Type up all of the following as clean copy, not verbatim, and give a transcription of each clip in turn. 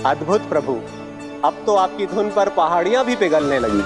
अद्भुत प्रभु, अब तो आपकी धुन पर पहाड़ियां भी पिघलने लगी।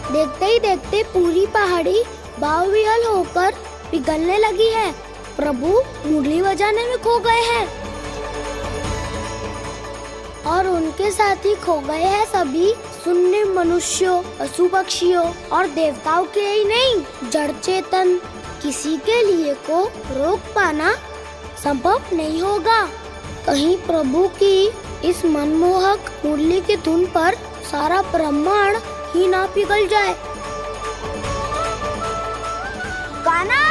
देखते ही देखते पूरी पहाड़ी बाहुविहल होकर पिघलने लगी है। प्रभु मुरली बजाने में खो गए हैं और उनके साथ ही खो गए हैं सभी सुनने मनुष्यों, पशु पक्षियों और देवताओं के ही नहीं, जड़ चेतन किसी के लिए को रोक पाना संभव नहीं होगा। कहीं प्रभु की इस मनमोहक मुरली की धुन पर सारा ब्रह्मांड ही ना पिघल जाए। गाना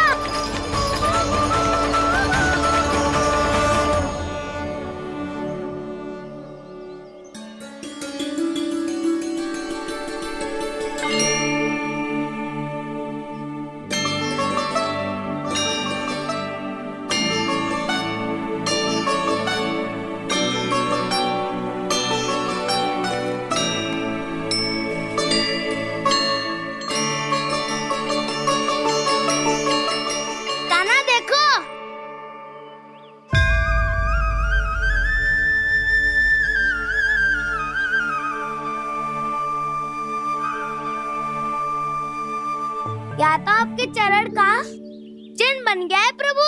या तो आपके चरण का चिन्ह बन गया है प्रभु।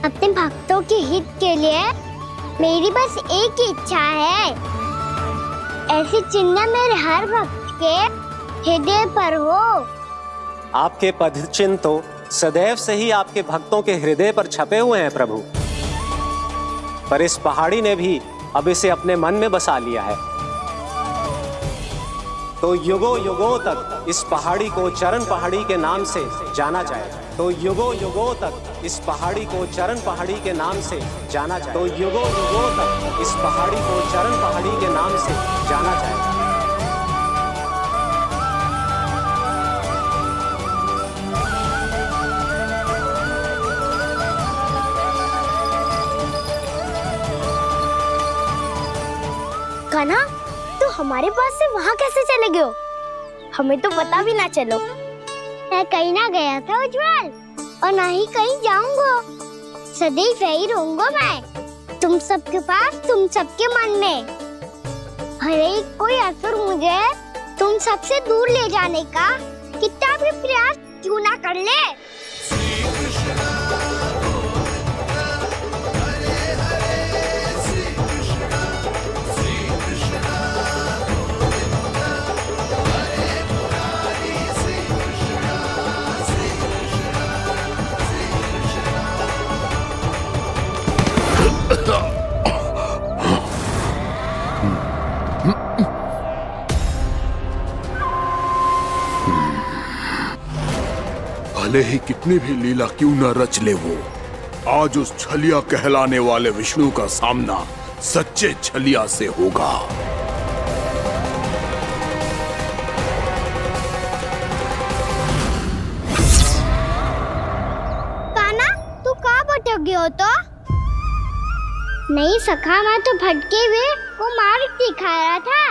अपने भक्तों के हित के लिए मेरी बस एक ही इच्छा है, ऐसी चिन्ह मेरे हर भक्त के हृदय पर हो। आपके पद चिन्ह तो सदैव से ही आपके भक्तों के हृदय पर छपे हुए हैं प्रभु, पर इस पहाड़ी ने भी अब इसे अपने मन में बसा लिया है। तो युगों युगों तक इस पहाड़ी को चरण पहाड़ी के नाम से जाना जाएगा। तो युगों युगों तक इस पहाड़ी को चरण पहाड़ी के नाम से जाना जाएगा। तो युगों युगों तक इस पहाड़ी को चरण पहाड़ी के नाम से जाना जाएगा। कान्हा, तो हमारे पास से वहाँ कैसे चले गए हो? हमें तो पता भी ना चलो। मैं कहीं ना गया था उज्जवल, और ना ही कहीं जाऊंगा। सदैव यही रहूंगा मैं, तुम सबके पास, तुम सबके मन में। भले ही कोई असुर मुझे तुम सबसे दूर ले जाने का कितना भी प्रयास क्यों ना कर ले। भले ही कितनी भी लीला क्यों न रच ले वो, आज उस छलिया कहलाने वाले विष्णु का सामना सच्चे छलिया से होगा। कान्हा, तू कहाँ भटक गए हो? तो नहीं सखा, मैं तो भटके हुए वो मार्ग दिखा रहा था।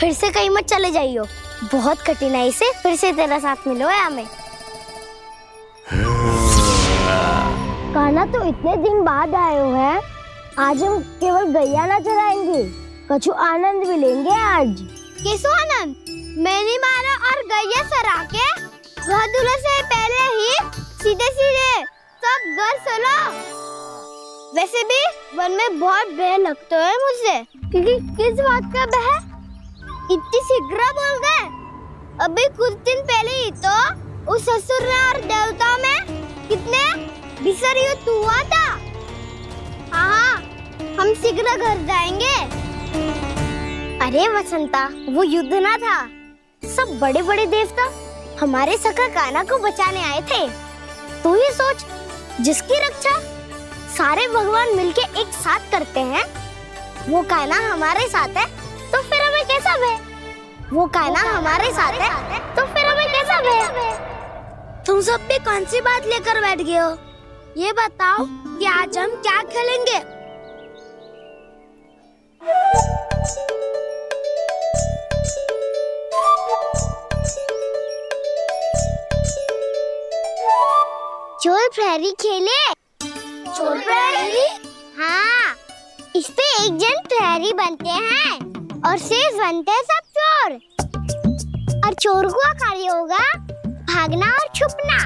फिर से कहीं मत चले जाइयो, बहुत कठिनाई से फिर से तेरा साथ मिलो है हमें। कान्हा, तो इतने दिन बाद आए हो हैं, आज हम केवल गैया ना चराएंगे, कछु आनंद भी लेंगे आज। किसो आनंद? मैंने मारा और गैया सरा के वह दूल्हे से पहले ही सीधे सीधे सब घर चलो। वैसे भी वन में बहुत भय लगता है मुझसे, क्योंकि किस बात का भय? इतनी शीघ्र बोल गए। अभी कुछ दिन पहले ही तो उस असुर और देवता में कितने भीषण युद्ध हुआ था। हाँ, हम शीघ्र घर जाएंगे। अरे वसंता, वो युद्ध ना था, सब बड़े बड़े देवता हमारे सखा कान्हा को बचाने आए थे। तू ही सोच, जिसकी रक्षा सारे भगवान मिलके एक साथ करते हैं, वो कान्हा हमारे साथ है तो फिर हमें कैसा भय? वो कान्हा हमारे साथ है तो फिर हमें कैसा भय? तुम सब भी कौन सी बात लेकर बैठ गए हो? ये बताओ कि आज हम क्या खेलेंगे? चोर प्रहरी खेले। चोर प्रहरी? हाँ, इस पे एक जन प्रहरी बनते हैं और शेष बनते हैं सब चोर। और चोर का कार्य होगा भागना और छुपना,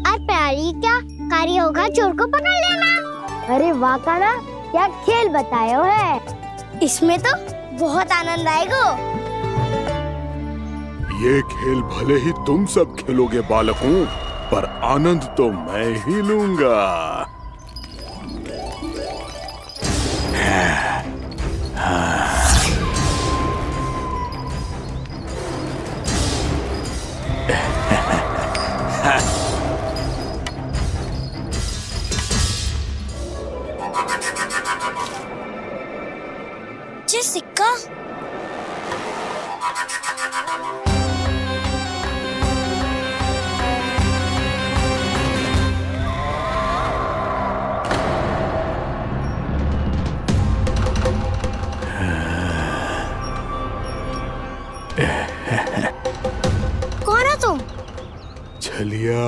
और प्रहरी का कार्य होगा चोर को पकड़ लेना। अरे वाह कान्हा, क्या खेल बताए हो है। इसमें तो बहुत आनंद आएगा। ये खेल भले ही तुम सब खेलोगे बालकों, पर आनंद तो मैं ही लूंगा। ये सिक्का कौन हो तुम? छलिया,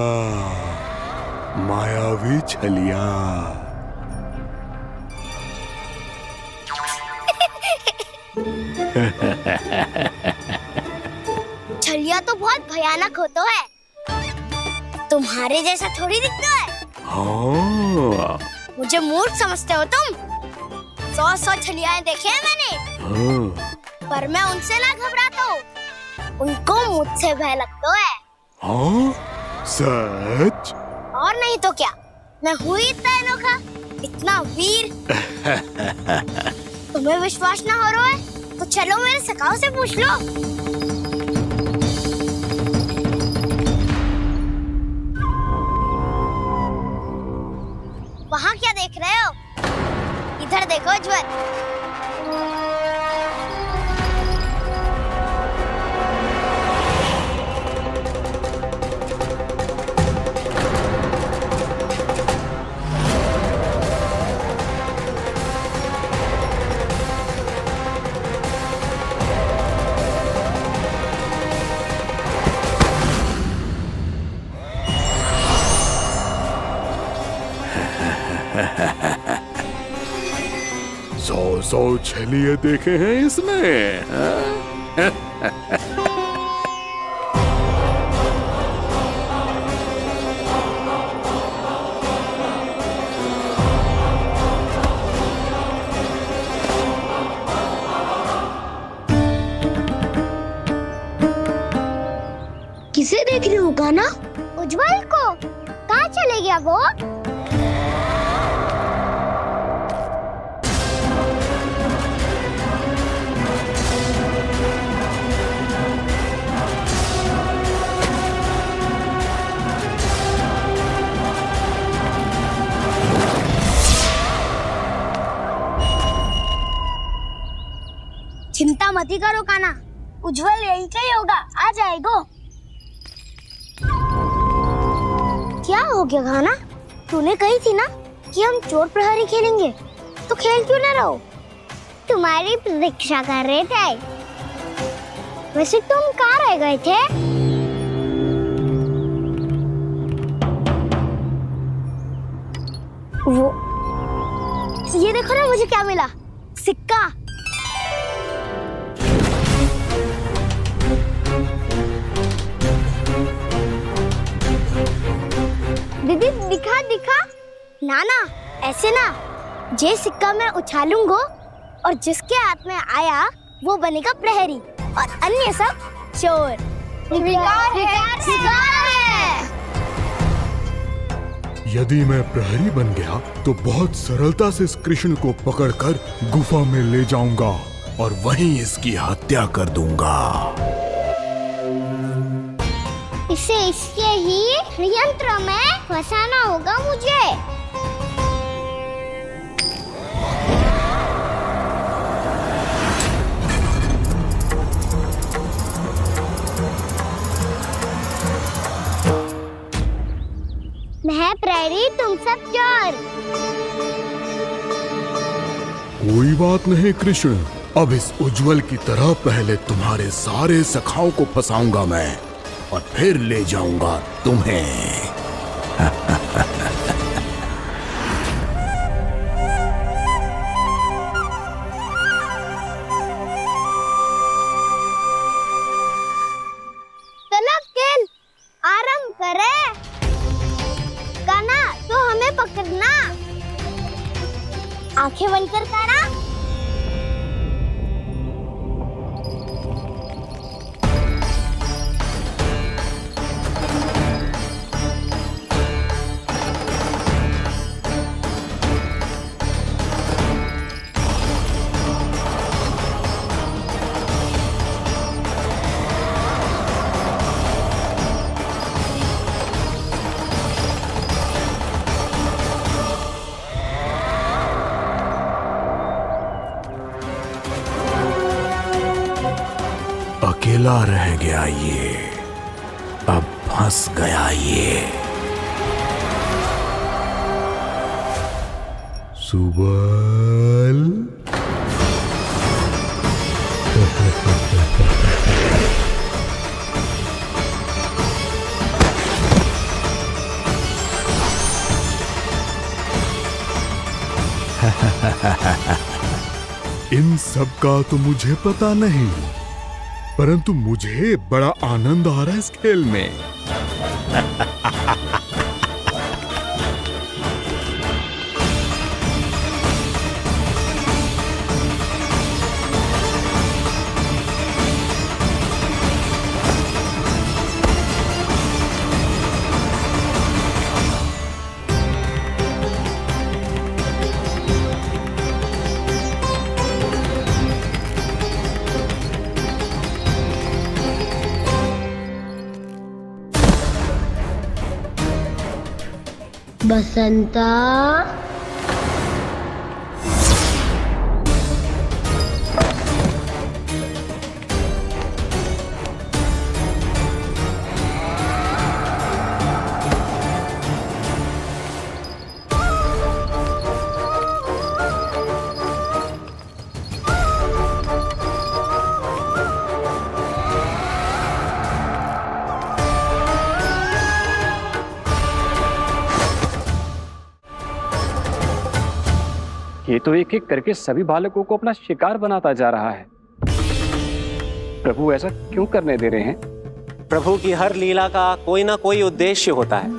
मायावी छलिया। छलिया तो बहुत भयानक होता है, तुम्हारे जैसा थोड़ी दिखता है। हाँ, मुझे मूर्ख समझते हो तुम? 100 छलियाएं देखे हैं मैंने, हाँ, पर मैं उनसे ना घबराता हूँ, उनको मुझसे भय लगता है। हाँ, सच? और नहीं तो क्या, मैं हूँ ही इतना अनोखा, इतना वीर। तुम्हें विश्वास ना हो रहा है तो चलो मेरे सखाओं से पूछ लो। वहाँ क्या देख रहे हो? इधर देखो ज्वर। सौ छलिए देखे हैं इसमें, हाँ? किसे देख रहे हो कान्हा? उज्जवल को। कहाँ चले गया वो? चिंता मत करो कान्हा, उज्जवल यही का ही होगा, आ जाएगा। क्या हो गया कान्हा? तूने कही थी ना कि हम चोर प्रहरी खेलेंगे, तो खेल क्यों ना रहो? तुम्हारी प्रतीक्षा कर रहे थे। वैसे तुम कहाँ रह गए थे? वो ये देखो ना, मुझे क्या मिला, सिक्का। दीदी दिखा दिखा। ना ना, ऐसे ना, जे सिक्का मैं उछालूंगा और जिसके हाथ में आया वो बनेगा प्रहरी और अन्य सब चोर। स्वीकार है, स्वीकार है। यदि मैं प्रहरी बन गया तो बहुत सरलता से इस कृष्ण को पकड़कर गुफा में ले जाऊंगा और वहीं इसकी हत्या कर दूंगा। इसे इसके ही यंत्र में फंसाना होगा मुझे। मैं प्रहरी, तुम सब चोर। कोई बात नहीं कृष्ण, अब इस उज्जवल की तरह पहले तुम्हारे सारे सखाओं को फंसाऊंगा मैं और फिर ले जाऊंगा तुम्हें। चलो खेल आरंभ करें। कान्हा, तो हमें पकड़ना। आंखें बंद कर कान्हा। अकेला रह गया ये, अब फंस गया ये। सुबल। इन सब का तो मुझे पता नहीं, परंतु मुझे बड़ा आनंद आ रहा है इस खेल में। बसंता, ये तो एक एक करके सभी बालकों को अपना शिकार बनाता जा रहा है। प्रभु ऐसा क्यों करने दे रहे हैं? प्रभु की हर लीला का कोई ना कोई उद्देश्य होता है।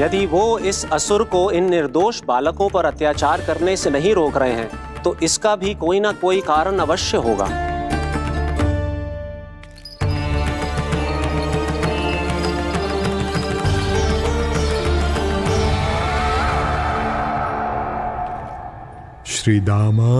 यदि वो इस असुर को इन निर्दोष बालकों पर अत्याचार करने से नहीं रोक रहे हैं तो इसका भी कोई ना कोई कारण अवश्य होगा। श्री दामा,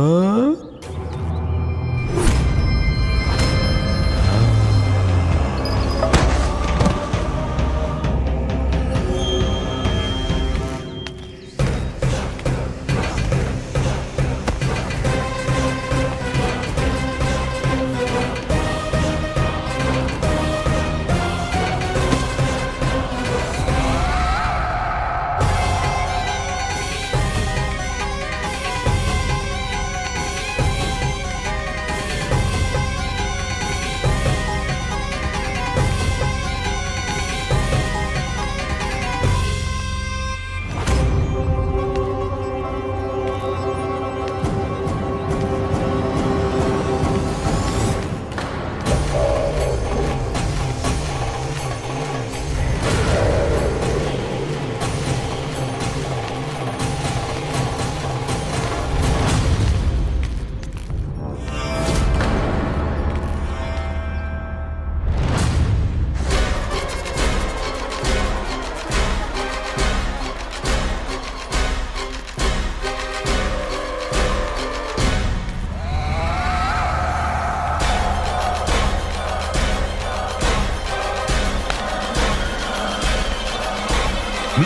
अब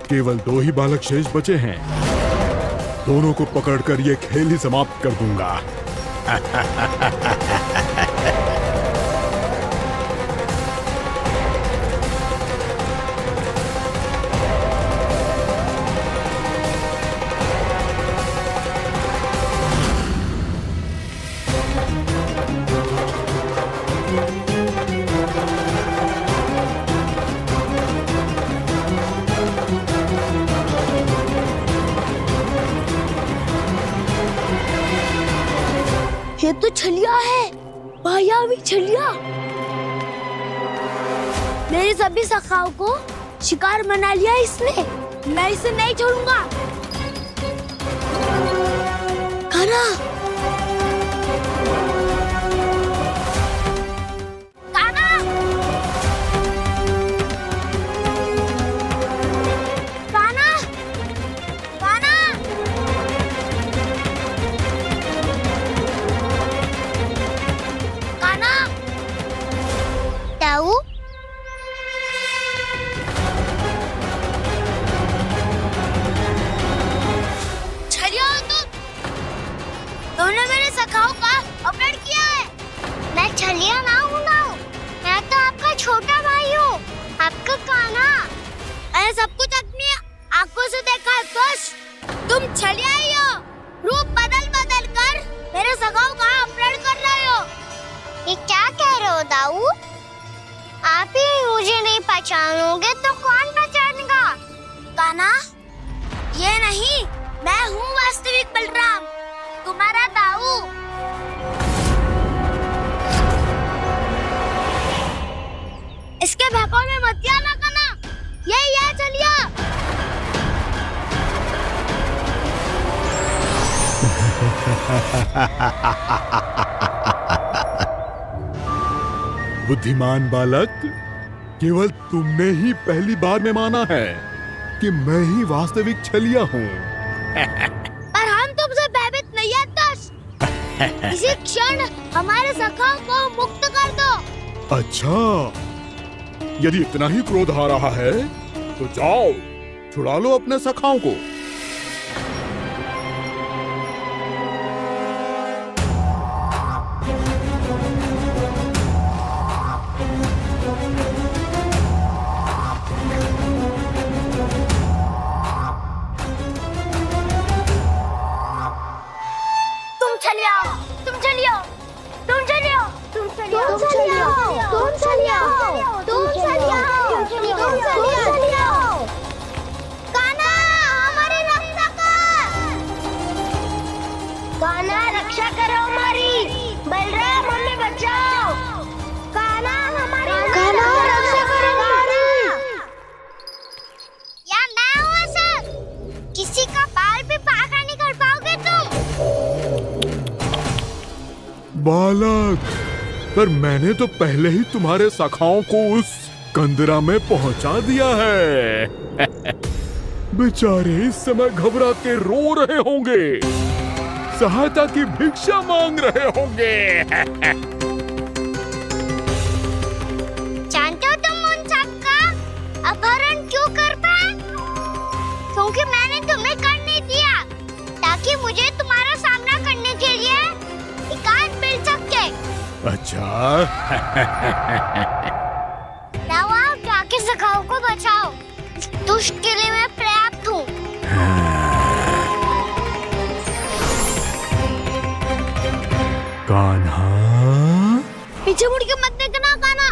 केवल 2 ही बालक शेष बचे हैं। दोनों को पकड़कर ये खेल ही समाप्त कर दूंगा। ये तो छलिया है, मायावी छलिया। मेरे सभी सखाओं को शिकार बना लिया इसने। मैं इसे नहीं छोड़ूंगा। कान्हा, कान्हा, कान्हा, कान्हा। कान्हा, ताऊ, छलिया हो तुमने मेरे सखाओं का अपहरण किया है। मैं छलिया ना हूँ मैं तो आपका छोटा भाई हूँ, आपका कान्हा। मैंने सब कुछ अपनी आंखों से देखा है। बस तुम छलिया ही हो। रूप बदल बदल कर मेरे सखाओं का अपहरण कर रहे हो। ये क्या कह रहे हो दाऊ? आप ही मुझे नहीं पहचानोगे तो कौन पहचानेगा? कान्हा, ये नहीं, मैं हूँ वास्तविक बलराम, तुम्हारा दाऊ। इसके बहकावे में मत आना कान्हा। यही है छलिया। बुद्धिमान बालक, केवल तुमने ही पहली बार में माना है कि मैं ही वास्तविक छलिया हूँ। पर हम तुमसे भयभीत नहीं है दस। इसी क्षण हमारे सखाओं को मुक्त कर दो। अच्छा, यदि इतना ही क्रोध आ रहा है तो जाओ, छुड़ा लो अपने सखाओं को। तुम छलिया, तुम छलिया, तुम छलिया, तुम छलिया, तुम छलिया, तुम छलिया, तुम छलिया, तुम छलिया। कान्हा, हमारी रक्षा कर। कान्हा, रक्षा करो हमारी। बलराम, हमें बचाओ। कान्हा, हमारी रक्षा करो हमारी। या मैं हूँ ऐसा? किसी का बाल भी पाखा नहीं कर पाओगे तुम। बालक, पर मैंने तो पहले ही तुम्हारे सखाओं को उस कंदरा में पहुंचा दिया है। बेचारे इस समय घबरा के रो रहे होंगे, सहायता की भिक्षा मांग रहे होंगे। जानते हो तुम उन सबका अपहरण क्यों कर पाए? क्योंकि मैंने तुम्हें कर नहीं दिया, ताकि मुझे तुम्हारा सामना करने के लिए एकांत मिल सके। अच्छा, जाओ, आप जाके सखाओं को बचाओ। इस दुष्ट के लिए मैं पर्याप्त हूँ। कान्हा, पीछे मुड़ के मत देखना कान्हा।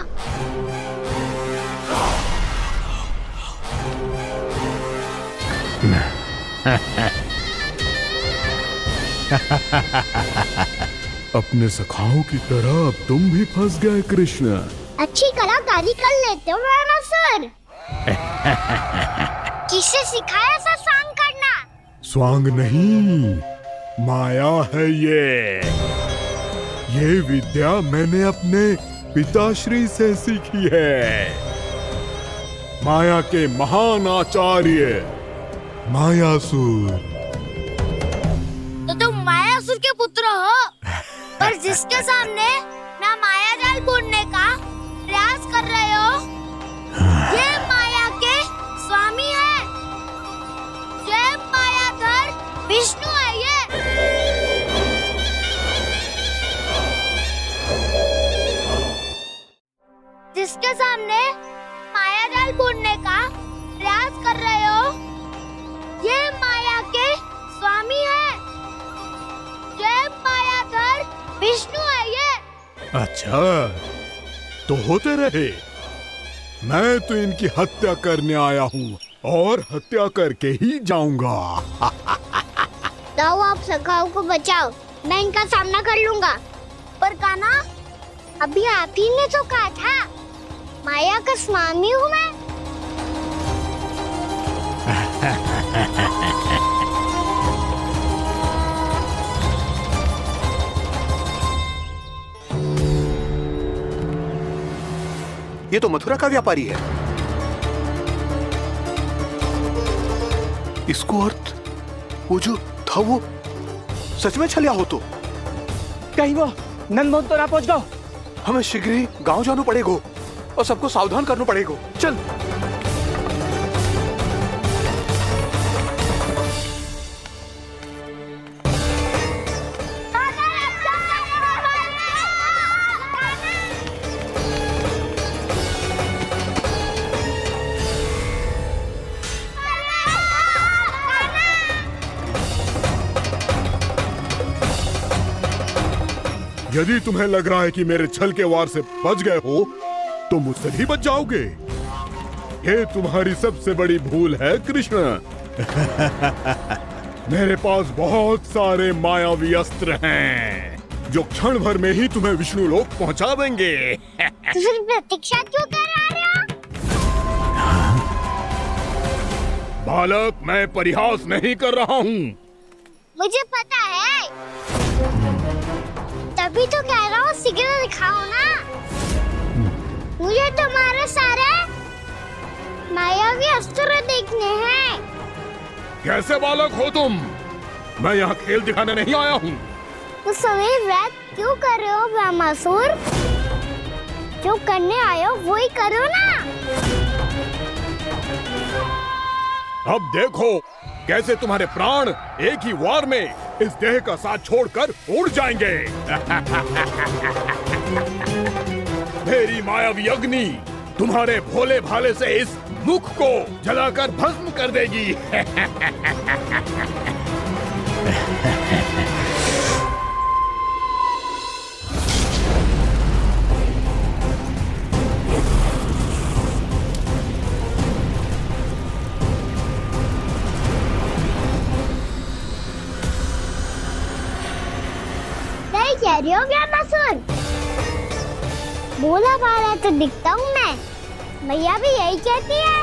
अपने सखाओं की तरह अब तुम भी फंस गए कृष्ण। अच्छी कलाकारी कर लेते हो मेरा सर। किसे सिखाया ऐसा स्वांग करना? स्वांग नहीं, माया है ये विद्या मैंने अपने पिताश्री से सीखी है। माया के महान आचार्य मायासुर। तो तुम मायासुर के पुत्र हो, पर जिसके सामने ना माया जाल बुनने का प्रयास कर रहे हो, ये माया के स्वामी है, ये मायाधर विष्णु है। ये जिसके सामने माया जाल बुनने का प्रयास कर रहे हो, ये माया के स्वामी है, ये मायाधर विष्णु है। ये अच्छा, तो होते रहे। मैं तो इनकी हत्या करने आया हूँ और हत्या करके ही जाऊंगा। जाओ आप सखाओं को बचाओ, मैं इनका सामना कर लूंगा। पर कान्हा, अभी आप ही ने तो कहा था माया का स्वामी हूँ मैं। ये तो मथुरा का व्यापारी है। इसको अर्थ वो जो था वो सच में छलिया हो तो कहीं वो नंदमोहन तो ना पहुंच गो। हमें शीघ्र ही गांव जाना पड़ेगा और सबको सावधान करना पड़ेगा। चल। यदि तुम्हें लग रहा है कि मेरे छल के वार से बच गए हो, तो मुझसे भी बच जाओगे। ये तुम्हारी सबसे बड़ी भूल है कृष्ण। मेरे पास बहुत सारे मायावी अस्त्र हैं, जो क्षण भर में ही तुम्हें विष्णु लोक पहुंचा देंगे। तो फिर प्रतीक्षा क्यों कर रहे हो? बालक, मैं परिहास नहीं कर रहा हूँ। मुझे पता है, तभी तो कह रहा हूँ शीघ्र दिखाओ ना। मुझे तुम्हारे सारे मायावी अस्त्र देखने हैं। कैसे बालक हो तुम? मैं यहाँ खेल दिखाने नहीं आया हूँ। तो समय व्यर्थ क्यों कर रहे हो ब्रह्मासुर? जो करने आए हो वो ही करो ना। अब देखो कैसे तुम्हारे प्राण एक ही वार में इस देह का साथ छोड़कर उड़ जाएंगे। मेरी मायावी अग्नि तुम्हारे भोले भाले से इस मुख को जलाकर भस्म कर देगी। सही कह रही हो ब्रह्मासुर। भोला भाला तो दिखता हूँ मैं, मैया भी यही कहती है।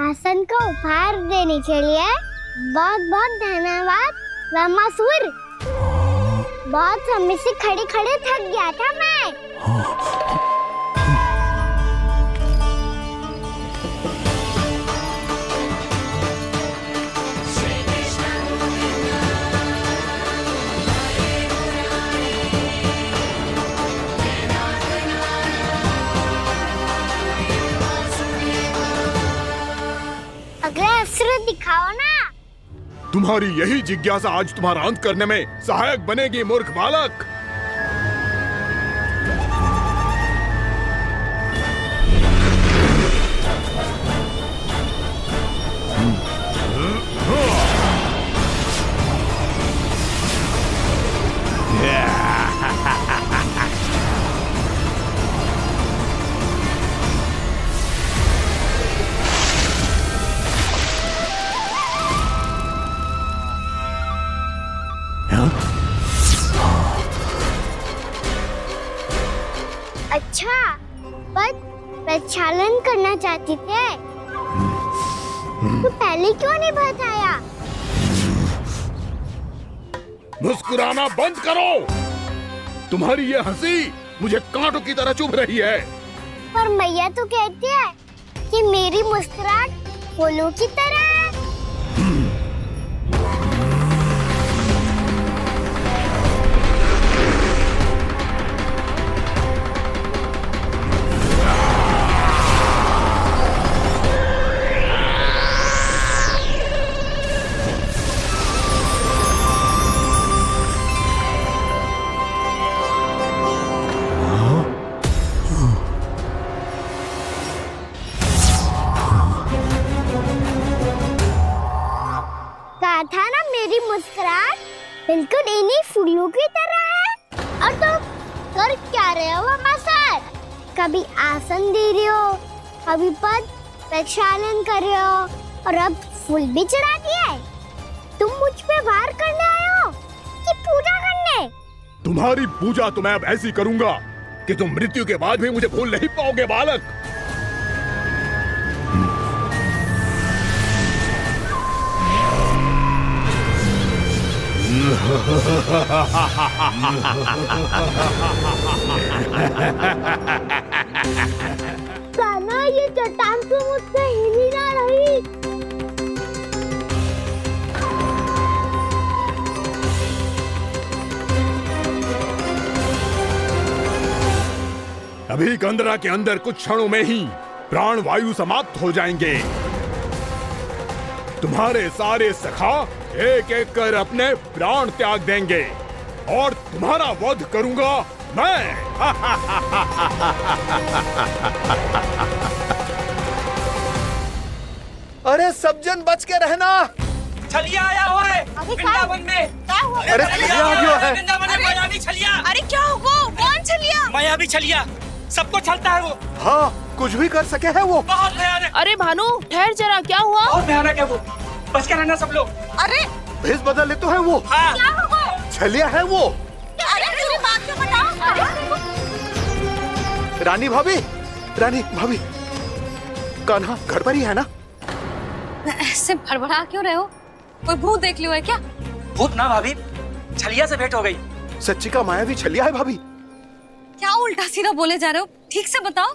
आसन को उपहार देने के लिए बहुत बहुत धन्यवाद ब्रह्मासुर। बहुत समय से खड़े खड़े थक गया था मैं। अगला अस्त्र दिखाओ ना। तुम्हारी यही जिज्ञासा आज तुम्हारा अंत करने में सहायक बनेगी मूर्ख बालक। अच्छा, पर प्रक्षालन करना चाहती थे तो पहले क्यों नहीं बताया? मुस्कुराना बंद करो। तुम्हारी ये हंसी मुझे कांटों की तरह चुभ रही है। पर मैया तो कहती है कि मेरी मुस्कुराहट फूलों की तरह है। कहा था ना मेरी मुस्कुराहट बिल्कुल इन्हीं फूलों की तरह है। और तुम कर क्या रहे हो मामा सर? कभी आसन दे रहे हो, कभी पद प्रक्षालन कर रहे हो और अब फूल भी चढ़ा दिए। तुम मुझ पे वार करने आए हो कि पूजा करने? तुम्हारी पूजा तो मैं अब ऐसी करूंगा कि तुम मृत्यु के बाद भी मुझे भूल नहीं पाओगे बालक। कान्हा, ये चट्टान तो मुझसे हिल ही ना रही। अभी कंदरा के अंदर कुछ क्षणों में ही प्राण वायु समाप्त हो जाएंगे। तुम्हारे सारे सखा एक एक कर अपने प्राण त्याग देंगे और तुम्हारा वध करूंगा मैं। अरे सब जन बच के रहना। छलिया आया हुआ है वृंदावन में। अरे छलिया आ गया है। वृंदावन में मायावी छलिया। अरे क्या हुआ? कौन छलिया? मायावी छलिया, सबको छलता है वो। हाँ, कुछ भी कर सके है वो। बहुत भयानक। अरे भानु, ठहर जरा, क्या हुआ? बहुत भयानक है वो, बच के रहना सब लोग। अरे भेष बदल ले तो है वो। हाँ। क्या हुआ? छलिया है वो। अरे मेरी बात तो बताओ। रानी भाभी, रानी भाभी, कान्हा घर पर ही है ना? ऐसे भड़बड़ा क्यों रहे हो? कोई भूत देख लियो है क्या? भूत ना भाभी, छलिया से भेंट हो गई। सच्ची का मायावी छलिया है भाभी। क्या उल्टा सीधा बोले जा रहे हो? ठीक से बताओ।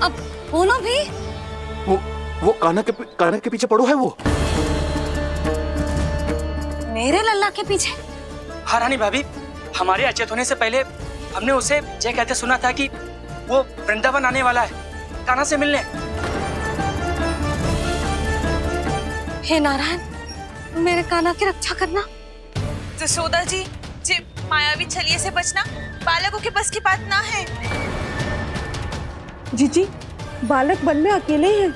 अब बोलो भी। वो कान्हा के पीछे पड़ो है वो। मेरे लल्ला के पीछे? हाँ रानी भाभी, हमारे अचेत होने से पहले हमने उसे ये कहते सुना था कि वो वृंदावन आने वाला है कान्हा से मिलने। हे नारायण, मेरे कान्हा की रक्षा करना। जसोदा जी, मायावी छलिए से बचना बालकों के बस की बात ना है। जीजी, बालक वन में अकेले हैं।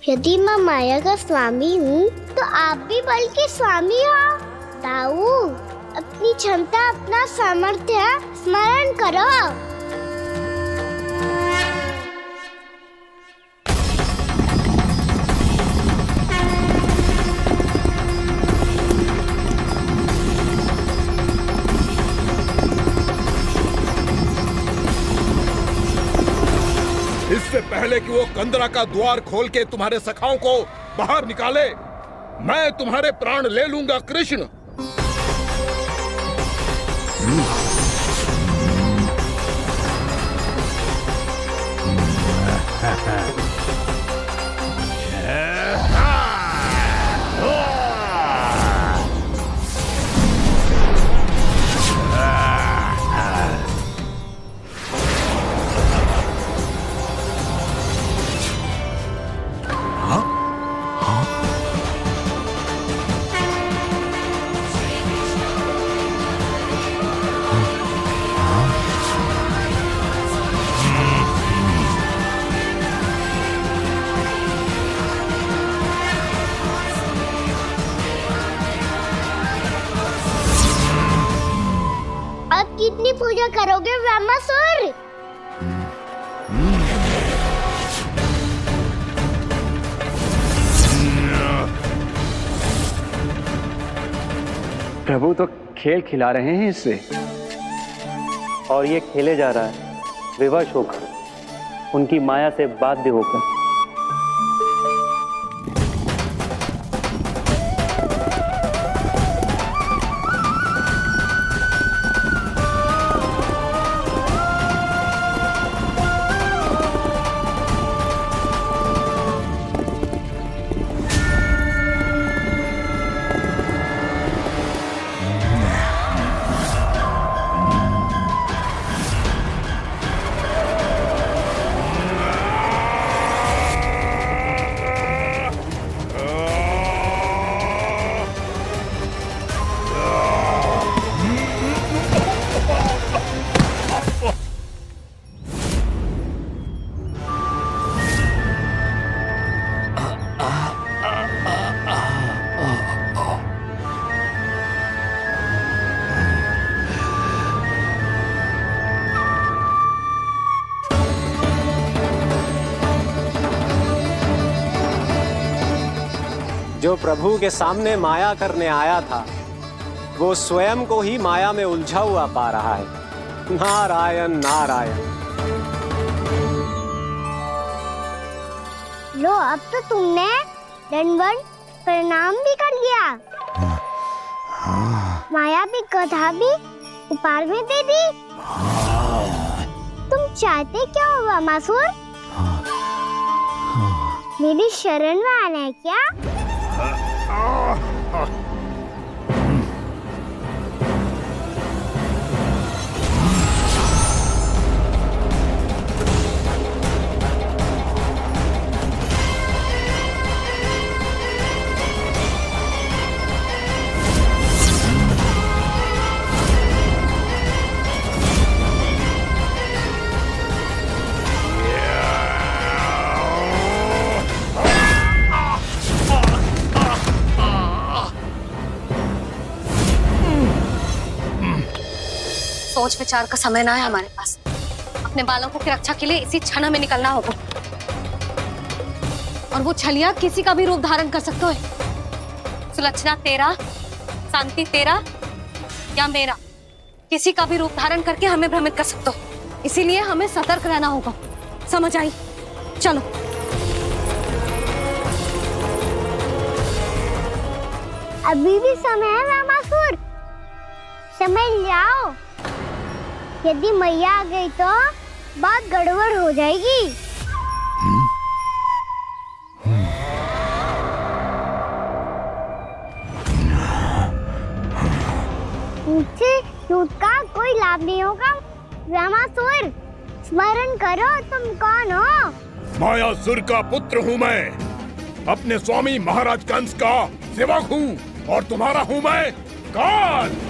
यदि मैं माया का स्वामी हूँ तो आप भी बल के स्वामी हो। ताऊ, अपनी क्षमता, अपना सामर्थ्य स्मरण करो। इससे पहले कि वो कंदरा का द्वार खोल के तुम्हारे सखाओं को बाहर निकाले, मैं तुम्हारे प्राण ले लूंगा कृष्ण। करोगे ब्रह्मासुर? प्रभु तो खेल खिला रहे हैं इससे, और ये खेले जा रहा है विवश होकर, उनकी माया से बाध्य होकर। जो प्रभु के सामने माया करने आया था, वो स्वयं को ही माया में उलझा हुआ पा रहा है। नारायण नारायण। लो, अब तो तुमने दंडवत प्रणाम भी कर लिया, माया भी कथा भी उपहार में दे दी। तुम चाहते क्या हो ब्रह्मासुर? मेरी शरण में आना है क्या? सोच विचार का समय ना है हमारे पास। अपने बालकों की रक्षा के लिए इसी क्षण में निकलना होगा। और वो छलिया किसी का भी रूप धारण कर सकते हो। सुलक्षणा तेरा, शांति तेरा या मेरा, किसी का भी रूप धारण करके हमें भ्रमित कर सकते हो। इसीलिए हमें सतर्क रहना होगा। समझ आई? चलो। अभी भी समय है ब्रह्मासुर, समझ जाओ। यदि मैया आ गई तो बात गड़बड़ हो जाएगी। मुझसे झूठ का कोई लाभ नहीं होगा। ब्रह्मासुर, स्मरण करो तुम कौन हो। मायासुर का पुत्र हूँ मैं, अपने स्वामी महाराज कंस का सेवक हूँ, और तुम्हारा हूँ मैं काल।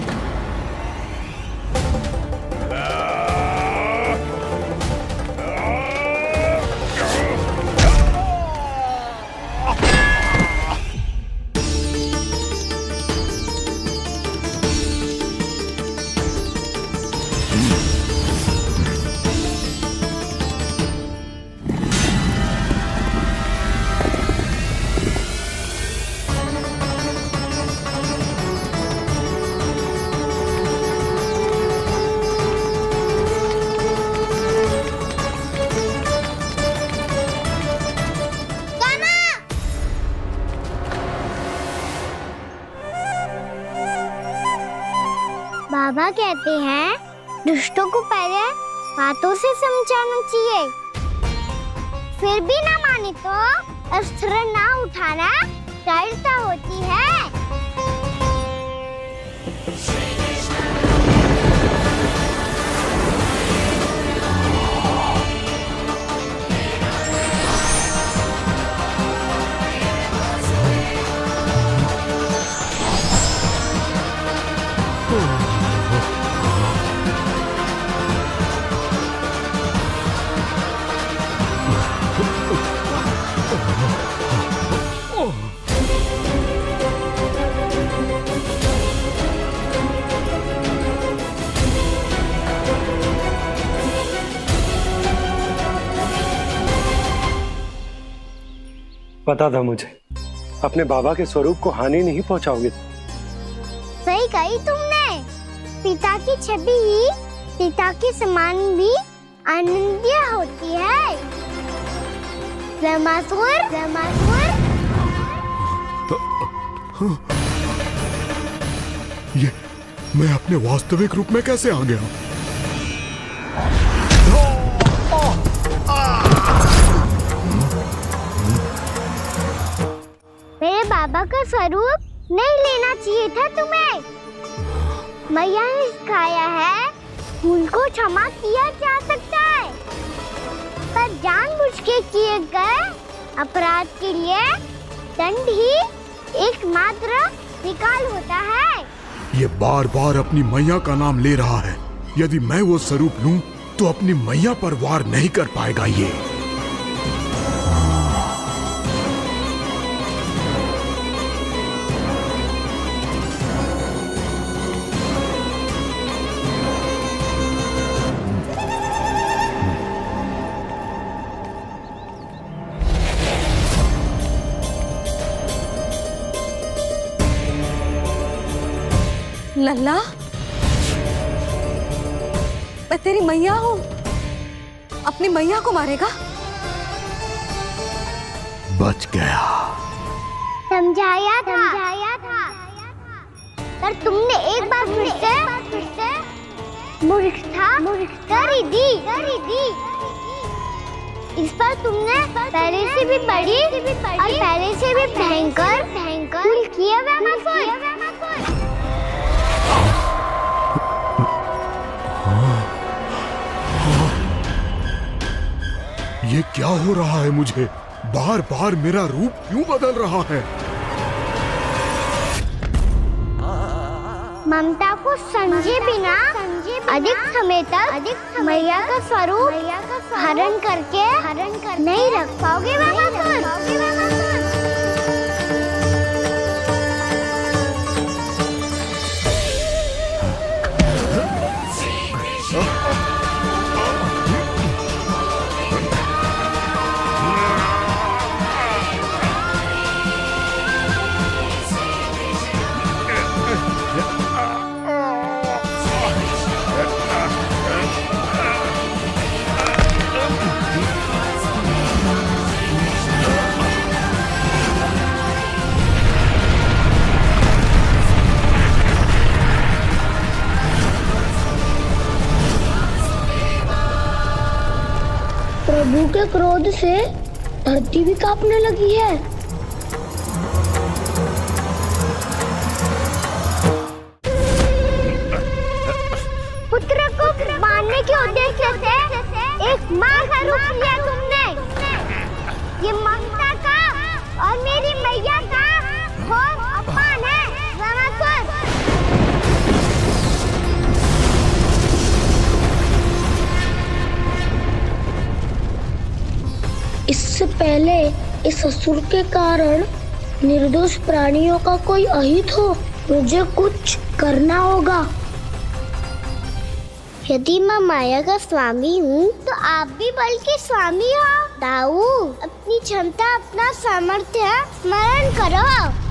बाबा कहते हैं दुष्टों को पहले बातों से समझाना चाहिए, फिर भी ना माने तो अस्त्र ना उठाना दृढ़ता होती है। पता था मुझे अपने बाबा के स्वरूप को हानि नहीं पहुंचाओगे। सही कही तुमने। पिता की छवि ही पिता के समान भी आनंदीय होती है। ब्रह्मासुर, ब्रह्मासुर। ये मैं अपने वास्तविक रूप में कैसे आ गया? मेरे बाबा का स्वरूप नहीं लेना चाहिए था तुम्हें। मैया ने सिखाया है भूल को क्षमा किया जा सकता है, पर जानबूझ के किए गए अपराध के लिए दंड ही एकमात्र निकाल होता है। ये बार बार अपनी मैया का नाम ले रहा है। यदि मैं वो स्वरूप लूं तो अपनी मैया पर वार नहीं कर पाएगा ये। लल्ला, मैं तेरी मैया हूँ, अपनी मैया को मारेगा? बच गया। समझाया था, पर तुमने एक बार फिर से मूर्खता कर ही दी। इस पर तुमने पहले से भी बड़ी और पहले से भी भयंकर भूल किया ब्रह्मासुर। ये क्या हो रहा है मुझे? बार बार मेरा रूप क्यों बदल रहा है? ममता को समझे बिना अधिक समय तक मैया का स्वरूप हरण करके नहीं रख पाओगे ब्रह्मासुर। प्रभु के क्रोध से धरती भी कांपने लगी है। पुत्र को मारने के उद्देश्य से एक माँ का रूप लिया तुमने। ये ममता का और मेरी मैया का घोर अपमान है ब्रह्मासुर। इससे पहले इस असुर के कारण निर्दोष प्राणियों का कोई अहित हो, मुझे कुछ करना होगा। यदि मैं माया का स्वामी हूँ तो आप भी बल के स्वामी हो। दाऊ, अपनी क्षमता, अपना सामर्थ्य स्मरण करो।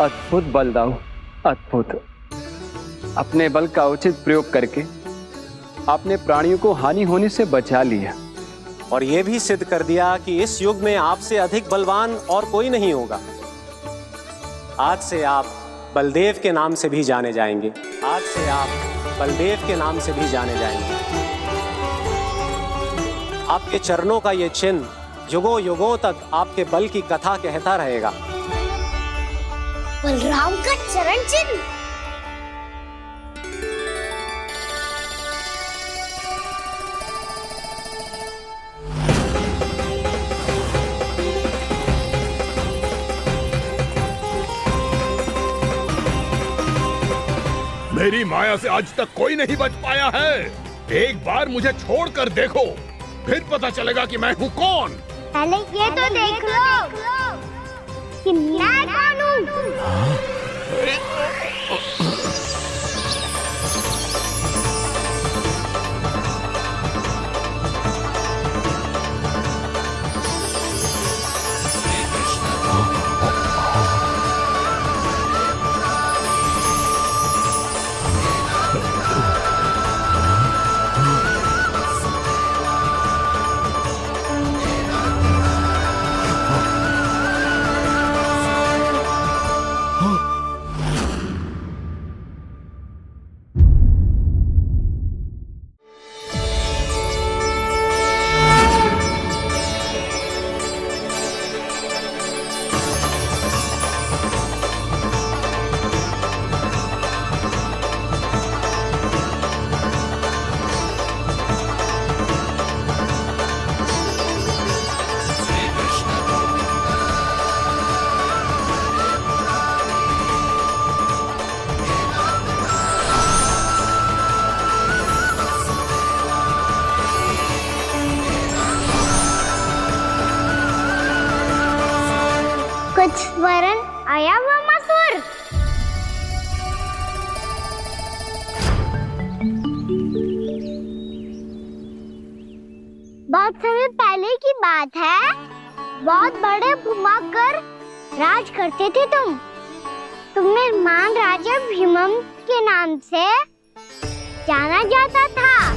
अद्भुत बल दाऊ, अद्भुत। अपने बल का उचित प्रयोग करके आपने प्राणियों को हानि होने से बचा लिया और ये भी सिद्ध कर दिया कि इस युग में आपसे अधिक बलवान और कोई नहीं होगा। आज से आप बलदेव के नाम से भी जाने जाएंगे। आज से आप बलदेव के नाम से भी जाने जाएंगे। आपके चरणों का ये चिन्ह युगों युगों तक आपके बल की कथा कहता रहेगा। बलराम का चरण चिन्ह। मेरी माया से आज तक कोई नहीं बच पाया है। एक बार मुझे छोड़कर देखो, फिर पता चलेगा कि मैं हूँ कौन। पहले ये तो देख लो कि मैं कौन हूँ। कुछ वरन आया हुआ मसूर। बहुत समय पहले की बात है। बहुत बड़े भूमाकर राज करते थे तुम्हें मान राजा भीमम के नाम से जाना जाता था।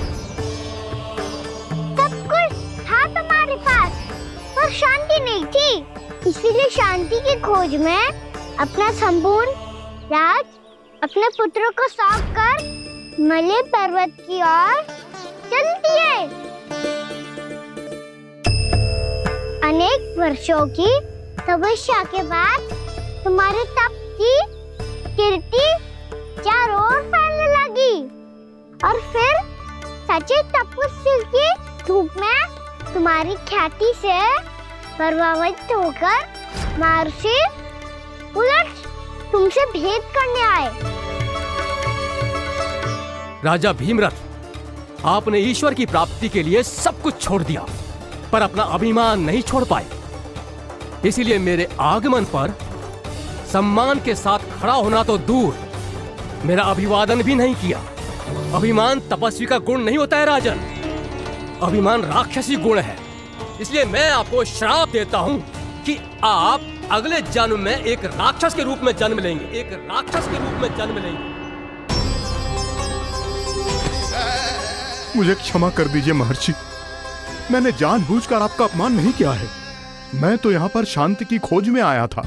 सब कुछ था तुम्हारे पास, पर शांति नहीं थी। इसीलिए शांति की खोज में अपना संपूर्ण राज अपने पुत्रों को सौंप कर मलय पर्वत की ओर चल दिए। अनेक वर्षों की तपस्या के बाद तुम्हारे तप की कीर्ति चारों ओर फैलने लगी और फिर सच्चे तपस्वी के रूप में तुम्हारी ख्याति से प्रभावित होकर महर्षि उलट तुमसे भेंट करने आए। राजा भीमरथ, आपने ईश्वर की प्राप्ति के लिए सब कुछ छोड़ दिया, पर अपना अभिमान नहीं छोड़ पाए। इसीलिए मेरे आगमन पर सम्मान के साथ खड़ा होना तो दूर, मेरा अभिवादन भी नहीं किया। अभिमान तपस्वी का गुण नहीं होता है राजन, अभिमान राक्षसी गुण है। इसलिए मैं आपको श्राप देता हूँ कि आप अगले जन्म में एक राक्षस के रूप में जन्म लेंगे, एक राक्षस के रूप में जन्म लेंगे। मुझे क्षमा कर दीजिए महर्षि, मैंने जानबूझकर आपका अपमान नहीं किया है। मैं तो यहाँ पर शांति की खोज में आया था।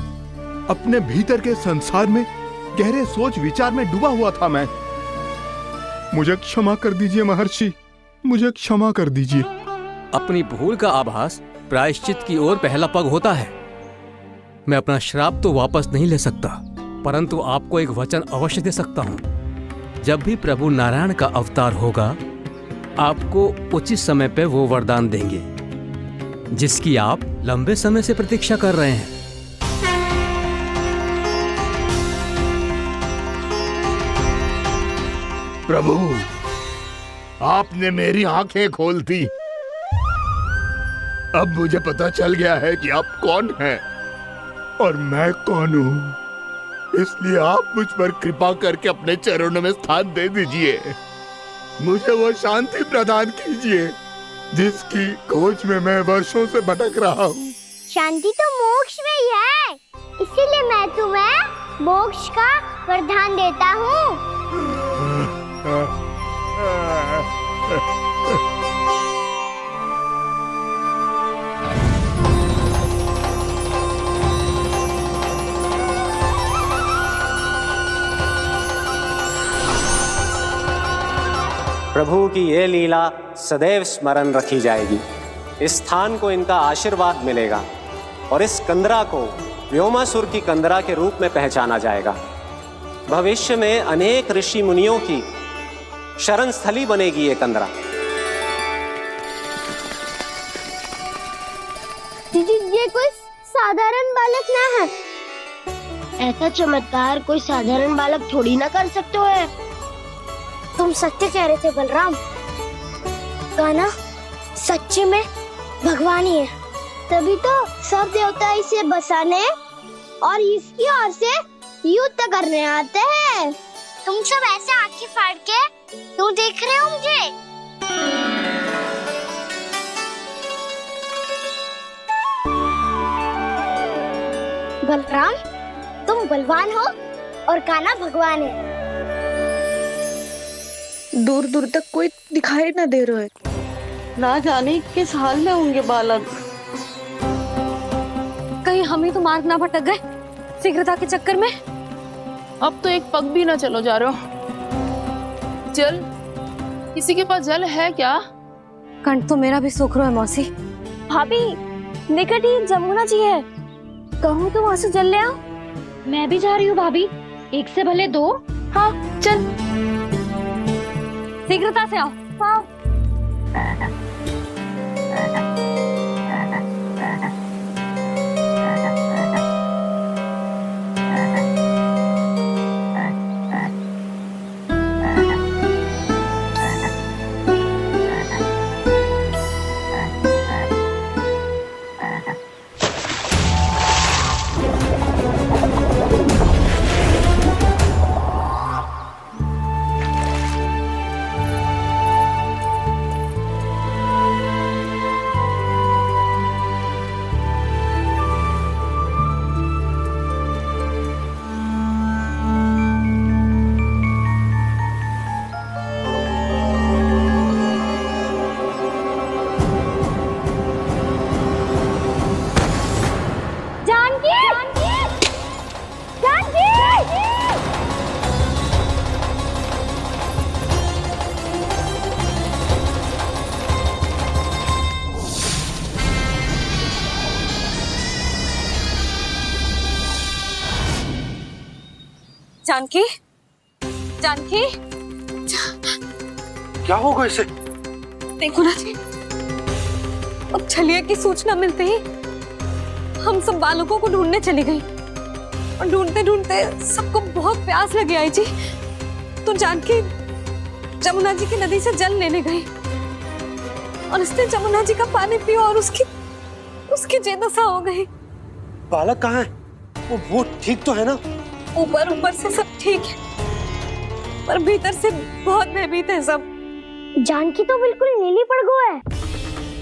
अपने भीतर के संसार में गहरे सोच विचार में डूबा हुआ था मैं। मुझे क्षमा कर दीजिए महर्षि, मुझे क्षमा कर दीजिए। अपनी भूल का आभास प्रायश्चित की ओर पहला पग होता है। मैं अपना श्राप तो वापस नहीं ले सकता, परंतु आपको एक वचन अवश्य दे सकता हूँ। जब भी प्रभु नारायण का अवतार होगा, आपको उचित समय पे वो वरदान देंगे जिसकी आप लंबे समय से प्रतीक्षा कर रहे हैं। प्रभु, आपने मेरी आंखें खोल दी। अब मुझे पता चल गया है कि आप कौन हैं और मैं कौन हूँ। इसलिए आप मुझ पर कृपा करके अपने चरणों में स्थान दे दीजिए। मुझे वो शांति प्रदान कीजिए जिसकी खोज में मैं वर्षों से भटक रहा हूँ। शांति तो मोक्ष में ही है, इसीलिए मैं तुम्हें मोक्ष का वरदान देता हूँ। प्रभु की ये लीला सदैव स्मरण रखी जाएगी। इस स्थान को इनका आशीर्वाद मिलेगा और इस कंदरा को व्योमासुर की कंदरा के रूप में पहचाना जाएगा। भविष्य में अनेक ऋषि मुनियों की शरण स्थली बनेगी ये कंदरा। ये कोई साधारण बालक ना है। ऐसा चमत्कार कोई साधारण बालक थोड़ी ना कर सकते है। तुम सत्य कह रहे थे बलराम। कान्हा सच्चे में भगवान ही है। तभी तो सब देवता इसे बसाने और इसकी ओर से युद्ध करने आते हैं। तुम सब ऐसे आंखें फाड़ के क्यों देख रहे हो मुझे? बलराम तुम बलवान हो और कान्हा भगवान है। दूर दूर तक कोई दिखाई न दे रहा है। ना जाने किस हाल में होंगे बालक। कहीं हम ही तो मार्ग ना भटक गए शीघ्रता के चक्कर में। अब तो एक पग भी ना चलो जा रहे हो। जल, किसी के पास जल है क्या? कंठ तो मेरा भी सूख रहा है मौसी। भाभी निकट ही जमुना जी है, कहूँ तो वहाँ से जल ले आओ। मैं भी जा रही हूँ भाभी, एक से भले दो। हाँ चल। शीघ्रता से आओ। हाँ। जानकी, जानकी, क्या होगा इसे? देखो ना जी, अब छलिया की सूचना मिलते ही हम सब बालकों को ढूंढने चली गई और ढूंढते ढूंढते सबको बहुत प्यास लगी आई जी। तो जानकी जमुना जी की नदी से जल लेने गई और उसने जमुना जी का पानी पिया और उसकी जेदशा हो गई। बालक कहाँ है? वो ठीक तो है ना? ऊपर से सब ठीक है पर भीतर से बहुत भयभीत है सब। जानकी तो बिल्कुल नीली पड़ गया है।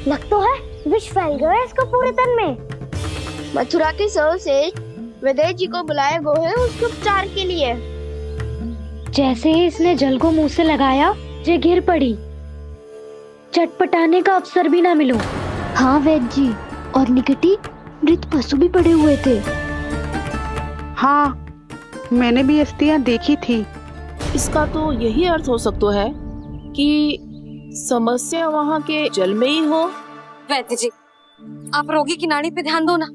लग तो है विष फैल गया है इसका पूरे तन में। मथुरा के सर्वश्रेष्ठ विदेह जी को बुलाया गया है उसके उपचार के लिए। जैसे ही इसने जल को मुंह से लगाया, जे गिर पड़ी। चटपटाने का अवसर भी ना मिलो। हाँ वैद्य जी, और निकटी मृत पशु भी पड़े हुए थे। हाँ मैंने भी अस्थियां देखी थी। इसका तो यही अर्थ हो सकता है कि समस्या वहाँ के जल में ही हो। वैद्य जी, आप रोगी की नाड़ी पे ध्यान दो ना।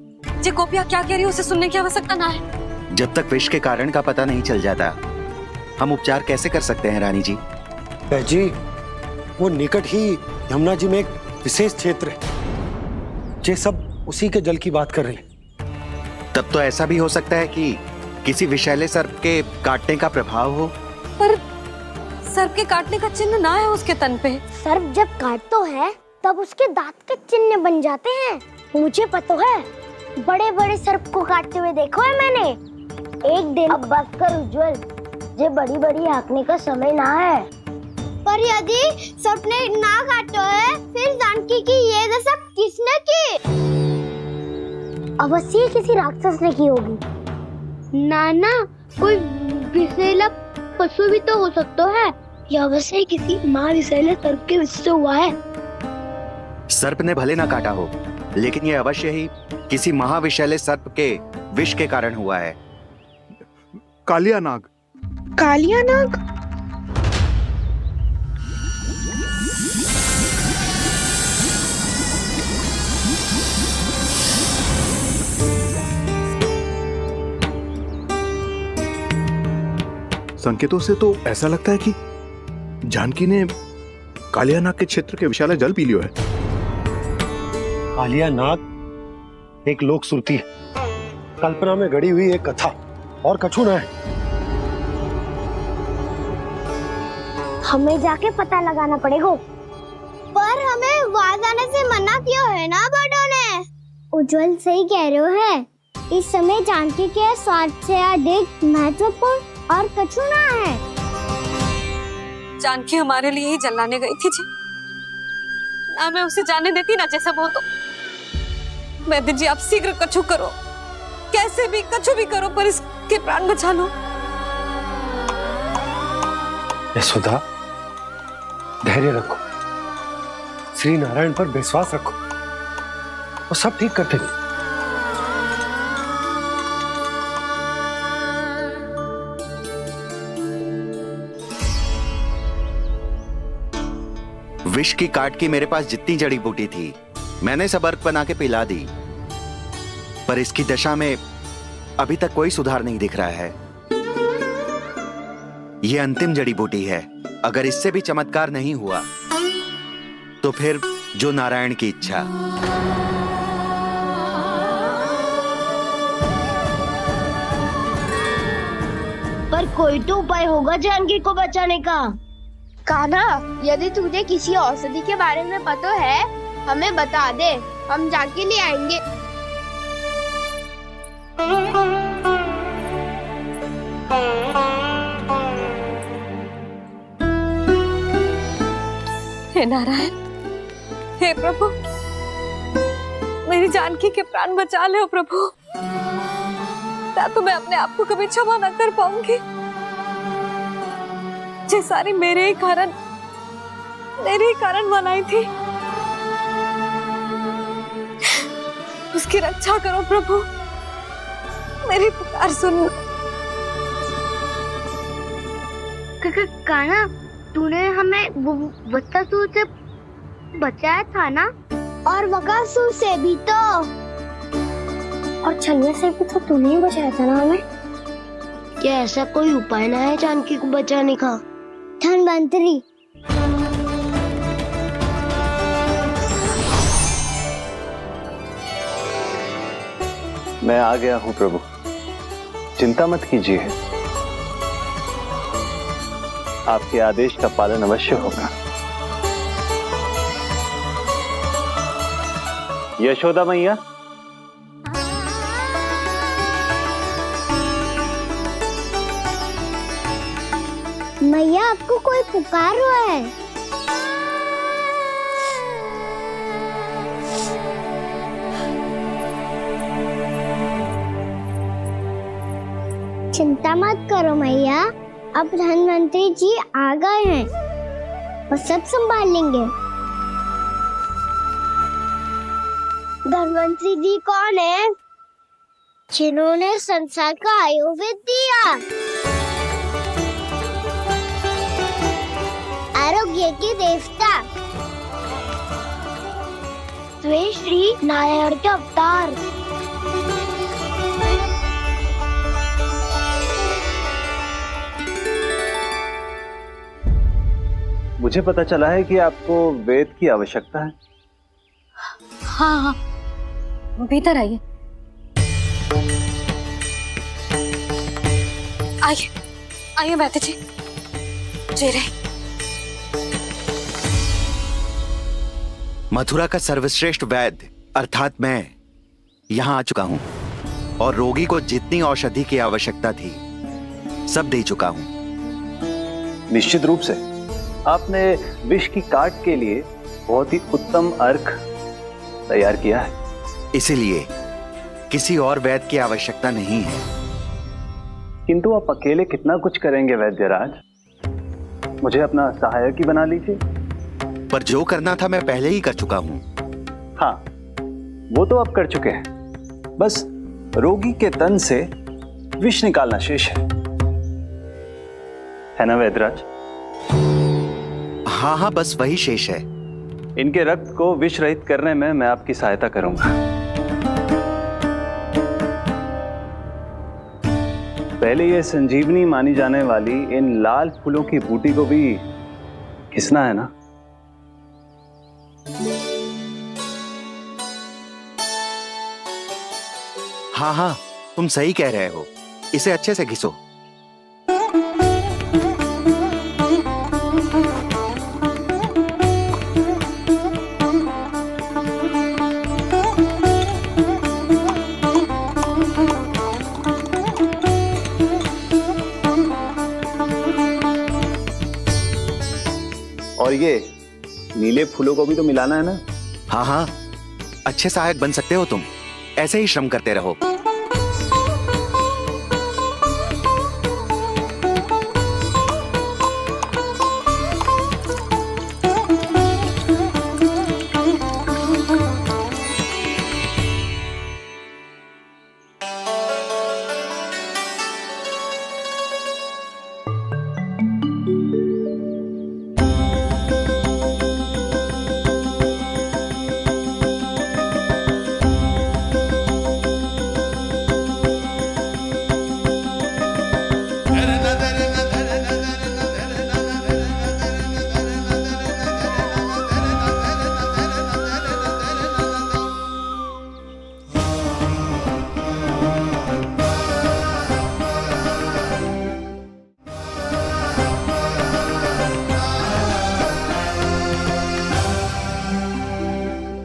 जे गोपिया क्या कह रही है उसे सुनने की आवश्यकता ना है। जब तक विष के कारण का पता नहीं चल जाता, हम उपचार कैसे कर सकते हैं रानी जी? जी, वो निकट ही यमुना जी में एक विशेष क्षेत्र है, जे सब उसी के जल की बात कर रहे हैं। तब तो ऐसा भी हो सकता है कि किसी विषैले सर्प के काटने का प्रभाव हो। पर सर्प के काटने का चिन्ह ना है उसके तन पे। सर्प जब काटता है तब उसके दांत के चिन्ह बन जाते हैं। मुझे पता है, बड़े बड़े सर्प को काटते हुए देखो है मैंने। एक दिन अब बस कर उज्जवल, जे बड़ी बड़ी हाँकने का समय ना है। पर यदि सर्प ने ना काटा है, फिर जानकी की ये दशा किसने की? अवश्य किसी राक्षस ने की होगी। नाना, कोई विषैला पशु भी तो हो सकता है। यह अवश्य किसी महाविषैले सर्प के विष से हुआ है। सर्प ने भले ना काटा हो, लेकिन यह अवश्य ही किसी महाविषैले सर्प के विष के कारण हुआ है। कालिया नाग। कालिया नाग? संकेतों से तो ऐसा लगता है कि जानकी ने कालिया नाग के क्षेत्र के विशाल जल पी लियो है। कालिया नाग एक लोक श्रुति है, कल्पना में गढ़ी हुई एक कथा, और कछु ना है। हमें जाके पता लगाना पड़ेगा। पर हमें वहाँ जाने से मना किया है ना बड़ों ने। उज्जवल सही कह रहे हो है। इस समय जानकी के स्वार्थ से अधिक महत्वपूर्ण और कछु ना है। जानकी हमारे लिए ही जलाने गई थी जी, ना मैं उसे जाने देती ना जैसा वो तो। वैद्य जी आप शीघ्र कछु करो, कैसे भी कछु भी करो, पर इसके प्राण बचा लो। यशोदा, धैर्य रखो, श्री नारायण पर विश्वास रखो, वो सब ठीक कर देंगे। विष की काट की मेरे पास जितनी जड़ी बूटी थी मैंने सब अर्क बना के पिला दी, पर इसकी दशा में अभी तक कोई सुधार नहीं दिख रहा है। यह अंतिम जड़ी बूटी है, अगर इससे भी चमत्कार नहीं हुआ तो फिर जो नारायण की इच्छा। पर कोई तो उपाय होगा जानकी को बचाने का। कान्हा, यदि तुझे किसी औषधि के बारे में पता है हमें बता दे, हम जानकी ले आएंगे। हे नारायण, हे प्रभु, मेरी जानकी के प्राण बचा ले प्रभु। क्या तो मैं अपने आप को कभी क्षमा न कर पाऊंगी। ये सारी मेरे ही कारण बनाई थी। उसकी रक्षा करो प्रभु, मेरी पुकार सुनो। कान्हा, तूने हमें बकासुर से बचाया था ना? और बकासुर से भी तो, और छलिया से भी तो तूने ही बचाया था ना हमें। क्या ऐसा कोई उपाय ना है जानकी को बचाने का? धन्वंतरी, मैं आ गया हूं प्रभु, चिंता मत कीजिए, आपके आदेश का पालन अवश्य होगा। यशोदा मैया, मैया आपको कोई पुकार रहा है। चिंता मत करो मैया, अब धन्वंतरी जी आ गए हैं, वो सब संभाल लेंगे। धन्वंतरी जी कौन है? जिन्होंने संसार का आयुर्वेद दिया, आरोग्य के देवता, वे श्री नारायण के अवतार। मुझे पता चला है कि आपको वेद की आवश्यकता है। हाँ हाँ, भीतर आइए। आइए आइए वैद्य जी, जी रहे। मथुरा का सर्वश्रेष्ठ वैद्य अर्थात मैं यहाँ आ चुका हूँ और रोगी को जितनी औषधि की आवश्यकता थी सब दे चुका हूँ। निश्चित रूप से आपने विष की काट के लिए बहुत ही उत्तम अर्क तैयार किया है, इसीलिए किसी और वैद्य की आवश्यकता नहीं है। किंतु आप अकेले कितना कुछ करेंगे वैद्यराज, मुझे अपना सहायक ही बना लीजिए। पर जो करना था मैं पहले ही कर चुका हूं। हाँ, वो तो आप कर चुके हैं, बस रोगी के तन से विष निकालना शेष है ना वैद्यराज? हाँ हाँ, बस वही शेष है। इनके रक्त को विष रहित करने में मैं आपकी सहायता करूंगा। पहले ये संजीवनी मानी जाने वाली इन लाल फूलों की बूटी को भी घिसना है ना? हाँ हाँ, तुम सही कह रहे हो, इसे अच्छे से घिसो। और ये नीले फूलों को भी तो मिलाना है ना? हाँ हाँ, अच्छे सहायक बन सकते हो तुम, ऐसे ही श्रम करते रहो।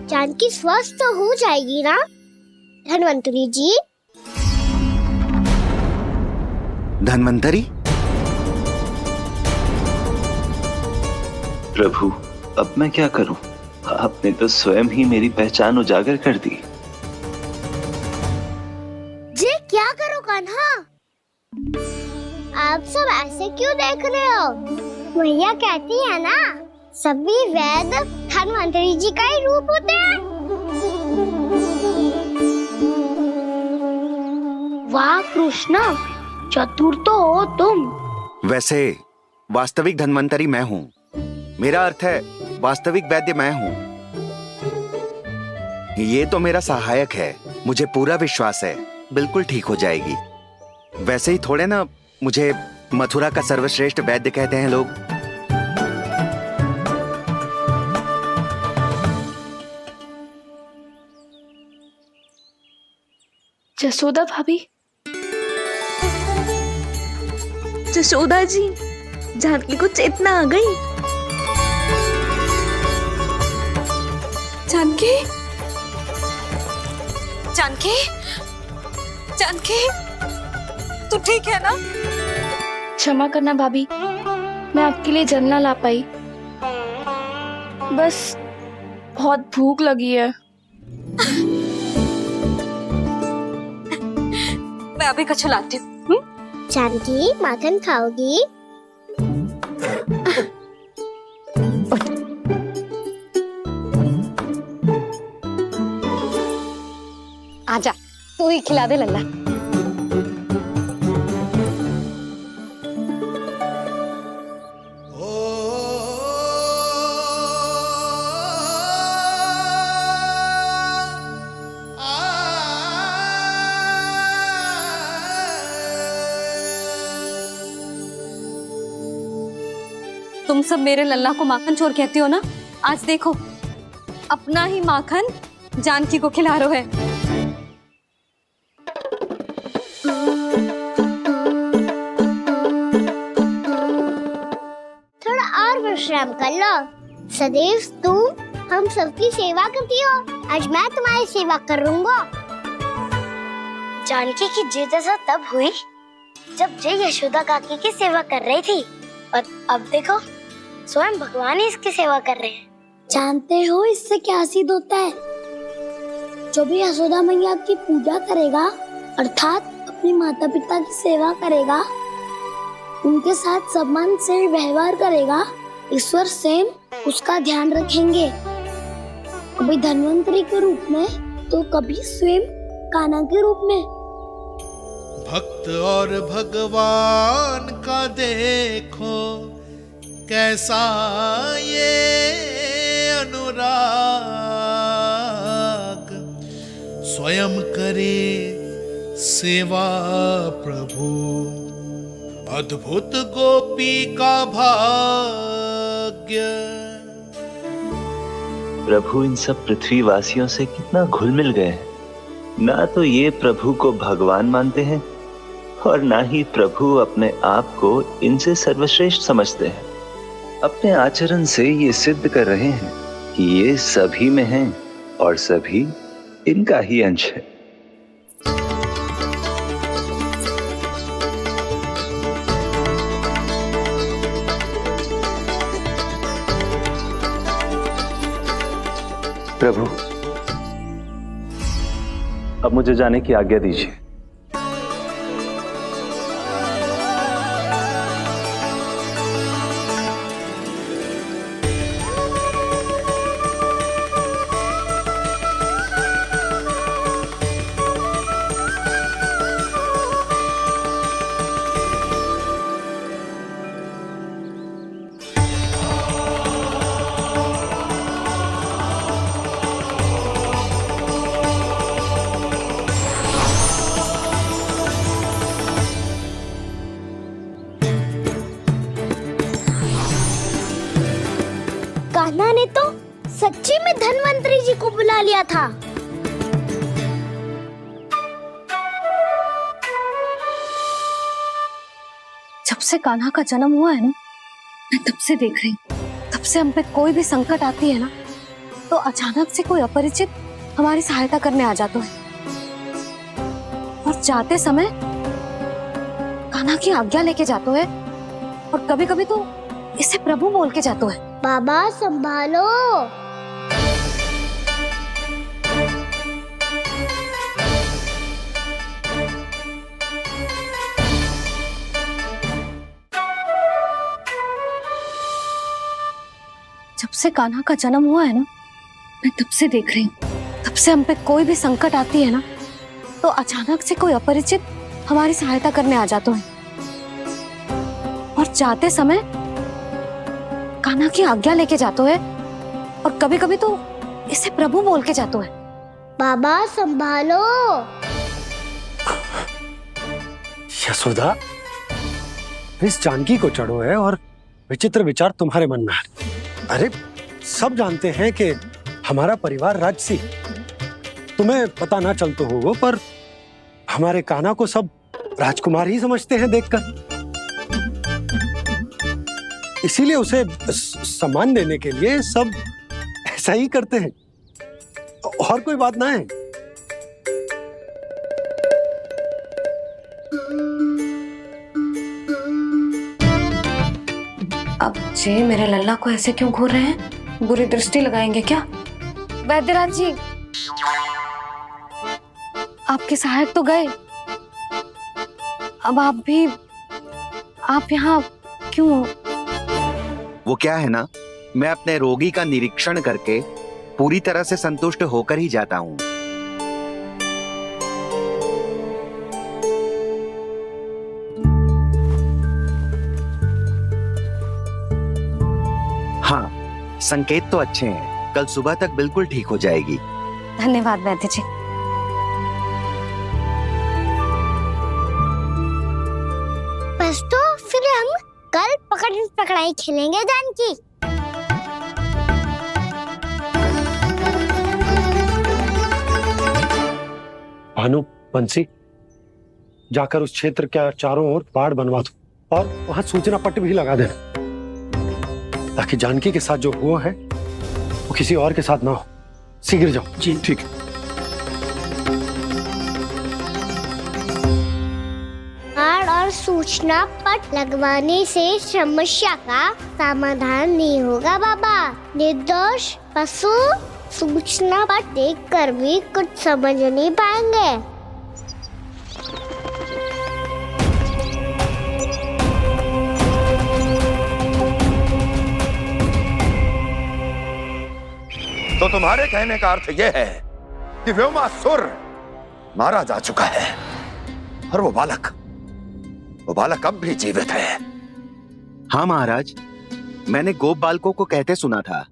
जानकी स्वस्थ तो हो जाएगी ना धन्वंतरी जी? धन्वंतरी? प्रभु, अब मैं क्या करूं? आपने तो स्वयं ही मेरी पहचान उजागर कर दी। जी क्या करो कान्हा? आप सब ऐसे क्यों देख रहे हो? भैया कहती है ना, सभी वेद धन्वंतरी जी का ही रूप होते हैं। वाह कृष्णा, चतुर तो हो तुम। वैसे वास्तविक धन्वंतरी मैं हूँ, मेरा अर्थ है वास्तविक वैद्य मैं हूँ। ये तो मेरा सहायक है, मुझे पूरा विश्वास है बिल्कुल ठीक हो जाएगी। वैसे ही थोड़े ना मुझे मथुरा का सर्वश्रेष्ठ वैद्य कहते हैं लोग। जसोदा भाभी, जसोदा जी, जानकी को चेतना आ गई। जानकी, जानकी, जानकी, तू ठीक है ना? क्षमा करना भाभी, मैं आपके लिए जल ना ला पाई। बस बहुत भूख लगी है। मैं अभी कछु लाती हूँ। जानकी माखन खाओगी? आजा, तू ही खिला दे लल्ला। तुम सब मेरे लल्ला को माखन चोर कहती हो ना, आज देखो अपना ही माखन जानकी को खिला रहे है। थोड़ा और विश्राम कर लो। सदैव तुम हम सबकी सेवा करती हो, आज मैं तुम्हारी सेवा करूंगा। जानकी की जिज्ञासा तब हुई जब जय यशोदा काकी की सेवा कर रही थी, और अब देखो स्वयं भगवान ही इसकी सेवा कर रहे हैं। जानते हो इससे क्या सिद्ध होता है? जो भी यशोदा मैया की पूजा करेगा, अर्थात अपने माता पिता की सेवा करेगा, उनके साथ सम्मान से व्यवहार करेगा, ईश्वर स्वयं उसका ध्यान रखेंगे। कभी धन्वंतरी के रूप में तो कभी स्वयं कान्हा के रूप में। भक्त और भगवान का देखो कैसा ये अनुराग, स्वयं करे सेवा प्रभु, अद्भुत गोपी का भाग्य। प्रभु इन सब पृथ्वीवासियों से कितना घुल मिल गए हैं। ना तो ये प्रभु को भगवान मानते हैं और ना ही प्रभु अपने आप को इनसे सर्वश्रेष्ठ समझते हैं। अपने आचरण से ये सिद्ध कर रहे हैं कि ये सभी में हैं और सभी इनका ही अंश है। प्रभु, अब मुझे जाने की आज्ञा दीजिए। कान्हा ने तो सच्ची में धन्वंतरी जी को बुला लिया था। जब से कान्हा का जन्म हुआ है ना, मैं तब से देख रही हूँ, तब से हम पे कोई भी संकट आती है ना, तो अचानक से कोई अपरिचित हमारी सहायता करने आ जाता है, और जाते समय कान्हा की आज्ञा लेके जाते है, और कभी कभी तो इसे प्रभु बोल के जाते है। बाबा संभालो। जब से कान्हा का जन्म हुआ है ना, मैं तब से देख रही हूँ, तब से हम पे कोई भी संकट आती है ना, तो अचानक से कोई अपरिचित हमारी सहायता करने आ जाता है, और जाते समय कान्हा की आज्ञा लेके जाते है, और कभी कभी तो इसे प्रभु बोल के जाते है। बाबा संभालो। यशोदा, इस जानकी को चढ़ो है और विचित्र विचार तुम्हारे मन में है। अरे सब जानते हैं कि हमारा परिवार राजसी, तुम्हें पता ना चलता होगा, पर हमारे कान्हा को सब राजकुमार ही समझते हैं देखकर, इसीलिए उसे सम्मान देने के लिए सब ऐसा ही करते हैं, और कोई बात ना है। अब जी मेरे लल्ला को ऐसे क्यों घूर रहे हैं? बुरी दृष्टि लगाएंगे क्या? वैद्यराज जी, आपके सहायक तो गए, अब आप यहाँ क्यों? वो क्या है ना, मैं अपने रोगी का निरीक्षण करके पूरी तरह से संतुष्ट होकर ही जाता हूँ। हाँ, संकेत तो अच्छे हैं, कल सुबह तक बिल्कुल ठीक हो जाएगी। धन्यवाद वैद्य जी। बस तो फिर हम कल पकड़न पकड़ाई खेलेंगे जानकी। भानु, बंसी, जाकर उस क्षेत्र के चारों ओर बाड़ बनवा दो और वहां सूचना पट्ट भी लगा देना, ताकि जानकी के साथ जो हुआ है वो किसी और के साथ ना हो। शीघ्र जाओ। जी ठीक। बाड़ और सूचना पट लगवाने से समस्या का समाधान नहीं होगा बाबा। निर्दोष पशु सूचना पट देखकर भी कुछ समझ नहीं पाएंगे। तो तुम्हारे कहने का अर्थ यह है कि व्योमासुर मारा जा चुका है, और वो बालक अब भी जीवित है। हाँ महाराज, मैंने गोप बालकों को कहते सुना था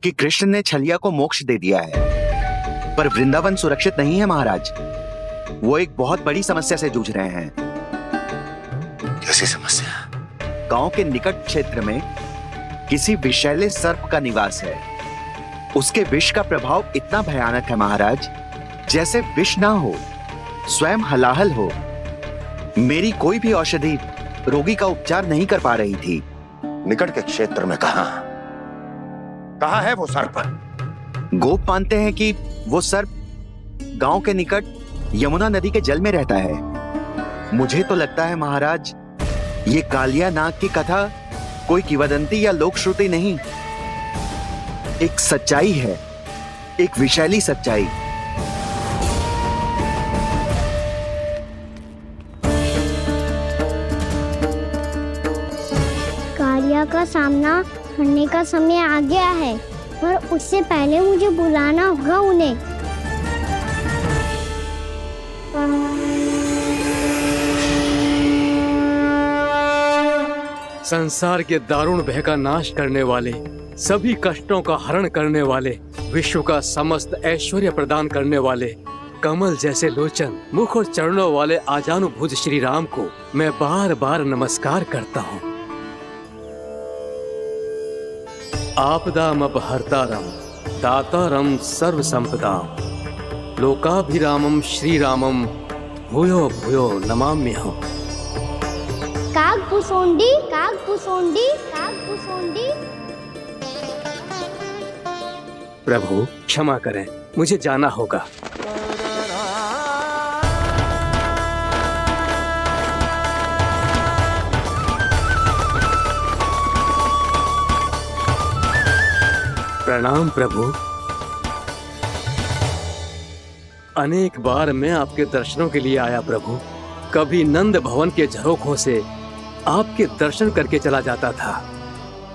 कि कृष्ण ने छलिया को मोक्ष दे दिया है, पर वृंदावन सुरक्षित नहीं है महाराज। वो एक बहुत बड़ी समस्या से जूझ रहे हैं। कैसी समस्या? गांव के निकट क्षेत्र में किसी विषैले सर्प का निवास है। उसके विष का प्रभाव इतना भयानक है महाराज, जैसे विष ना हो, स्वयं हलाहल हो। मेरी कोई भी औषधि रोगी का उपचार नहीं कर पा रही थी। निकट के क्षेत्र में कहाँ है वो सर्प? गोप मानते हैं कि वो सर्प गांव के निकट यमुना नदी के जल में रहता है। मुझे तो लगता है महाराज, ये कालिया नाग की कथा कोई किंवदंती या लोक श्रुति नहीं, एक सच्चाई है। एक विशैली सच्चाई। कालिया का सामना करने का समय आ गया है, पर उससे पहले मुझे बुलाना होगा उन्हें। संसार के दारुण भय का नाश करने वाले, सभी कष्टों का हरण करने वाले, विश्व का समस्त ऐश्वर्य प्रदान करने वाले, कमल जैसे लोचन, मुख और चरणों वाले आजानुभुज श्री राम को मैं बार बार नमस्कार करता हूँ। आपदामपहर्तारं दातारं सर्व संपदां लोकाभिरामं श्री रामं भूयो भूयो नमाम्यहम्। कागभूसोंडी, कागभूसोंडी, कागभूसोंडी। प्रभु क्षमा करें, मुझे जाना होगा। प्रणाम प्रभु। अनेक बार मैं आपके दर्शनों के लिए आया प्रभु। कभी नंद भवन के झरोखों से आपके दर्शन करके चला जाता था,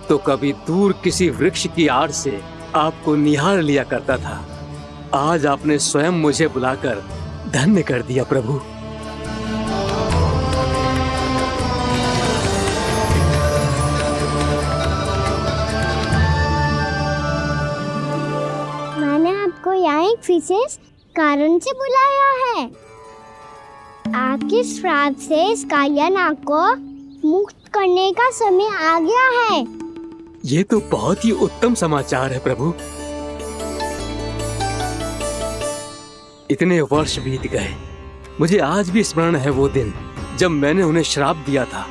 तो कभी दूर किसी वृक्ष की आड़ से आपको निहार लिया करता था। आज आपने स्वयं मुझे बुलाकर धन्य कर दिया प्रभु। मैंने आपको यहाँ एक विशेष कारण से बुलाया है। आपके श्राप से इस कालिया नाग को मुक्त करने का समय आ गया है। ये तो बहुत ही उत्तम समाचार है प्रभु। इतने वर्ष बीत गए, मुझे आज भी स्मरण है वो दिन जब मैंने उन्हें श्राप दिया था।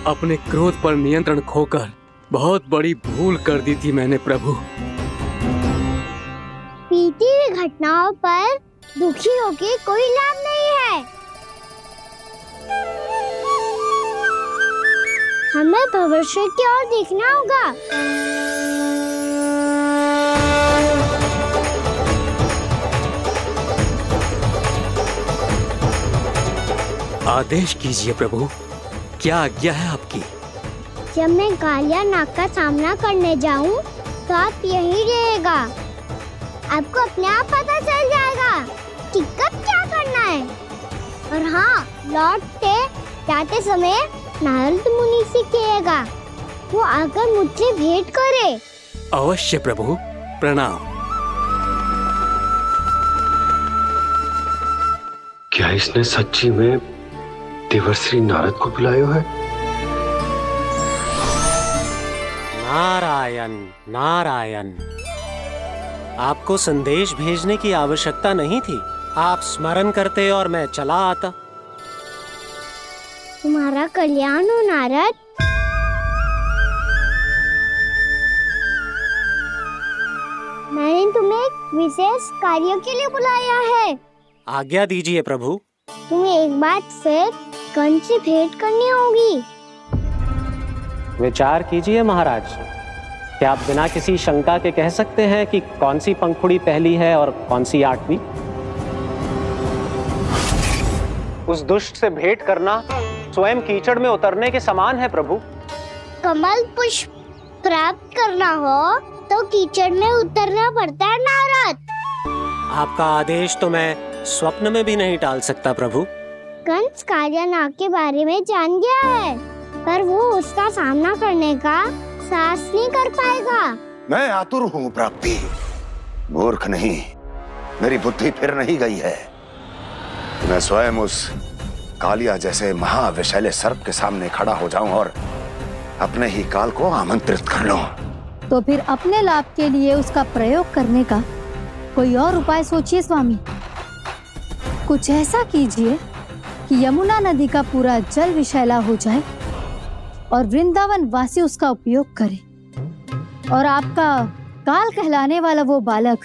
अपने क्रोध पर नियंत्रण खोकर बहुत बड़ी भूल कर दी थी मैंने प्रभु। बीती हुई घटनाओं पर दुखी होके कोई लाभ नहीं है। हमें भविष्य की ओर देखना होगा। आदेश कीजिए प्रभु, क्या आज्ञा है आपकी? जब मैं कालिया नाग का सामना करने जाऊं, तो आप यहीं रहेगा। आपको अपने आप पता चल जाएगा कि कब क्या करना है। और हाँ, लौटते जाते समय नारद मुनि से कहिएगा, वो आकर मुझसे भेंट करे। अवश्य प्रभु, प्रणाम। क्या इसने सच्ची में देवर्षि नारद को बुलाया है? नारायण नारायण। आपको संदेश भेजने की आवश्यकता नहीं थी। आप स्मरण करते और मैं चला आता। तुम्हारा कल्याण हो नारद। मैंने तुम्हें एक विशेष कार्य के लिए बुलाया है। आज्ञा दीजिए प्रभु। तुम्हें एक बार फिर कंस से भेंट करनी होगी। विचार कीजिए महाराज। क्या आप बिना किसी शंका के कह सकते हैं कि कौन सी पंखुड़ी पहली है और कौन सी आठवीं? उस दुष्ट से भेंट करना स्वयं कीचड़ में उतरने के समान है प्रभु। कमल पुष्प प्राप्त करना हो तो कीचड़ में उतरना पड़ता है नारद। आपका आदेश तो मैं स्वप्न में भी नहीं टाल सकता प्रभु। कंस कालिया नाग के बारे में जान गया है, पर वो उसका सामना करने का साहस नहीं कर पाएगा। मैं आतुर हूँ प्राप्ति, मूर्ख नहीं। मेरी बुद्धि फिर नहीं गई है। मैं स्वयं उस कालिया जैसे महाविशैले सर्प के सामने खड़ा हो जाऊं और अपने ही काल को आमंत्रित कर लूं। तो फिर अपने लाभ के लिए उसका प्रयोग करने का कोई और उपाय सोचिए स्वामी। कुछ ऐसा कीजिए कि यमुना नदी का पूरा जल विशैला हो जाए और वृंदावन वासी उसका उपयोग करे, और आपका काल कहलाने वाला वो बालक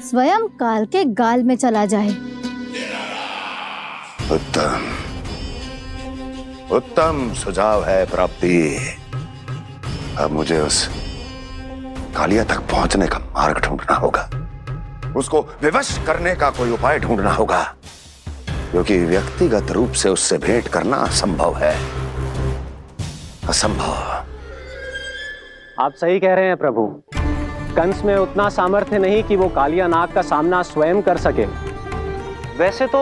स्वयं काल के गाल में चला जाए। उत्तम उत्तम सुझाव है प्राप्ति। अब मुझे उस कालिया तक पहुंचने का मार्ग ढूंढना होगा। उसको विवश करने का कोई उपाय ढूंढना होगा, क्योंकि व्यक्तिगत रूप से उससे भेंट करना असंभव है, असंभव। आप सही कह रहे हैं प्रभु। कंस में उतना सामर्थ्य नहीं कि वो कालिया नाग का सामना स्वयं कर सके। वैसे तो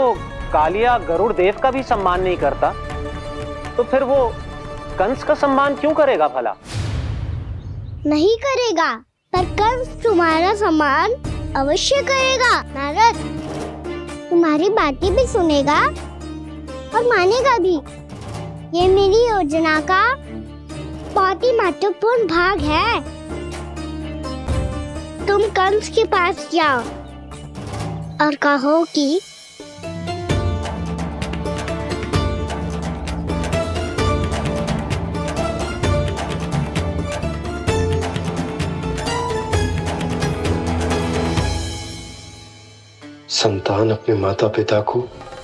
कालिया गरुड़ देव का भी सम्मान नहीं करता, तो फिर वो कंस का सम्मान क्यों करेगा भला? नहीं करेगा, पर कंस तुम्हारा सम्मान अवश्य करेगा। नारद तुम्हारी बातें भी सुनेगा और मानेगा भी। ये मेरी योजना का बहुत ही महत्वपूर्ण भाग है। तुम कंस के पास जाओ और कहो कि संतान अपने माता पिता को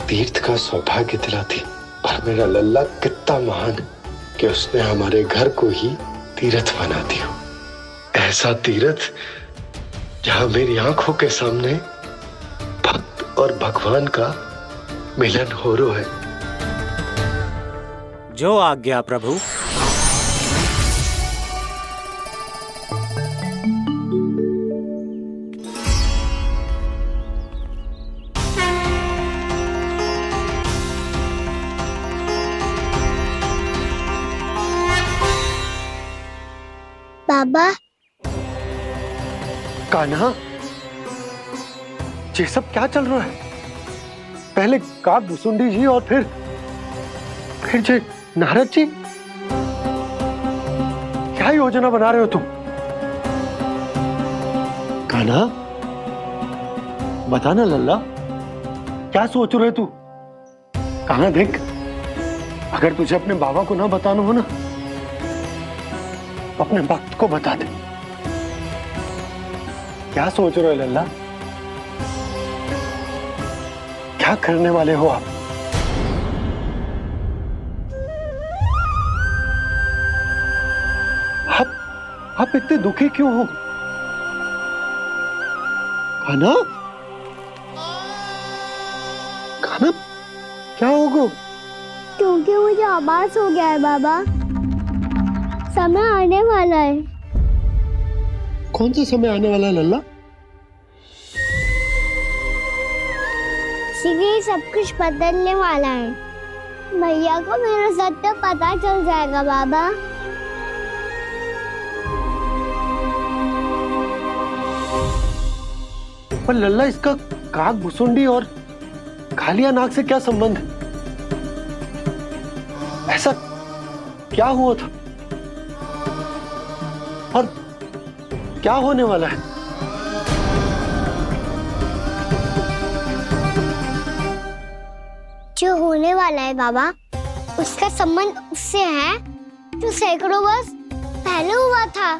तीर्थ का सौभाग्य दिलाती, और मेरा लल्ला कितना महान कि उसने हमारे घर को ही तीर्थ बना दिया। ऐसा तीर्थ जहां मेरी आंखों के सामने भक्त और भगवान का मिलन हो रहा है। जो आज्ञा प्रभु। बाबा, कान्हा, ये सब क्या चल रहा है? पहले काग भुसुंडी जी और फिर जे नारद जी। क्या योजना बना रहे हो तुम? कान्हा, बताना लल्ला, क्या सोच रहे तू? कान्हा देख, अगर तुझे अपने बाबा को ना बताना हो ना, अपने भक्त को बता दे। क्या सोच रहे हो लल्ला? क्या करने वाले हो आप? आप इतने दुखी क्यों हो? कान्हा, कान्हा, क्या होगा? क्योंकि मुझे आभास हो गया है बाबा, समय आने वाला है। कौन सा समय आने वाला है लल्ला? शीघ्र ही सब कुछ बदलने वाला है। भैया को मेरा सत्य पता चल जाएगा बाबा। पर लल्ला, इसका काग भुसुंडी और कालिया नाग से क्या संबंध है? ऐसा क्या हुआ था और क्या होने वाला है? जो होने वाला है बाबा, उसका संबंध उससे है जो सैकड़ों वर्ष पहले हुआ था।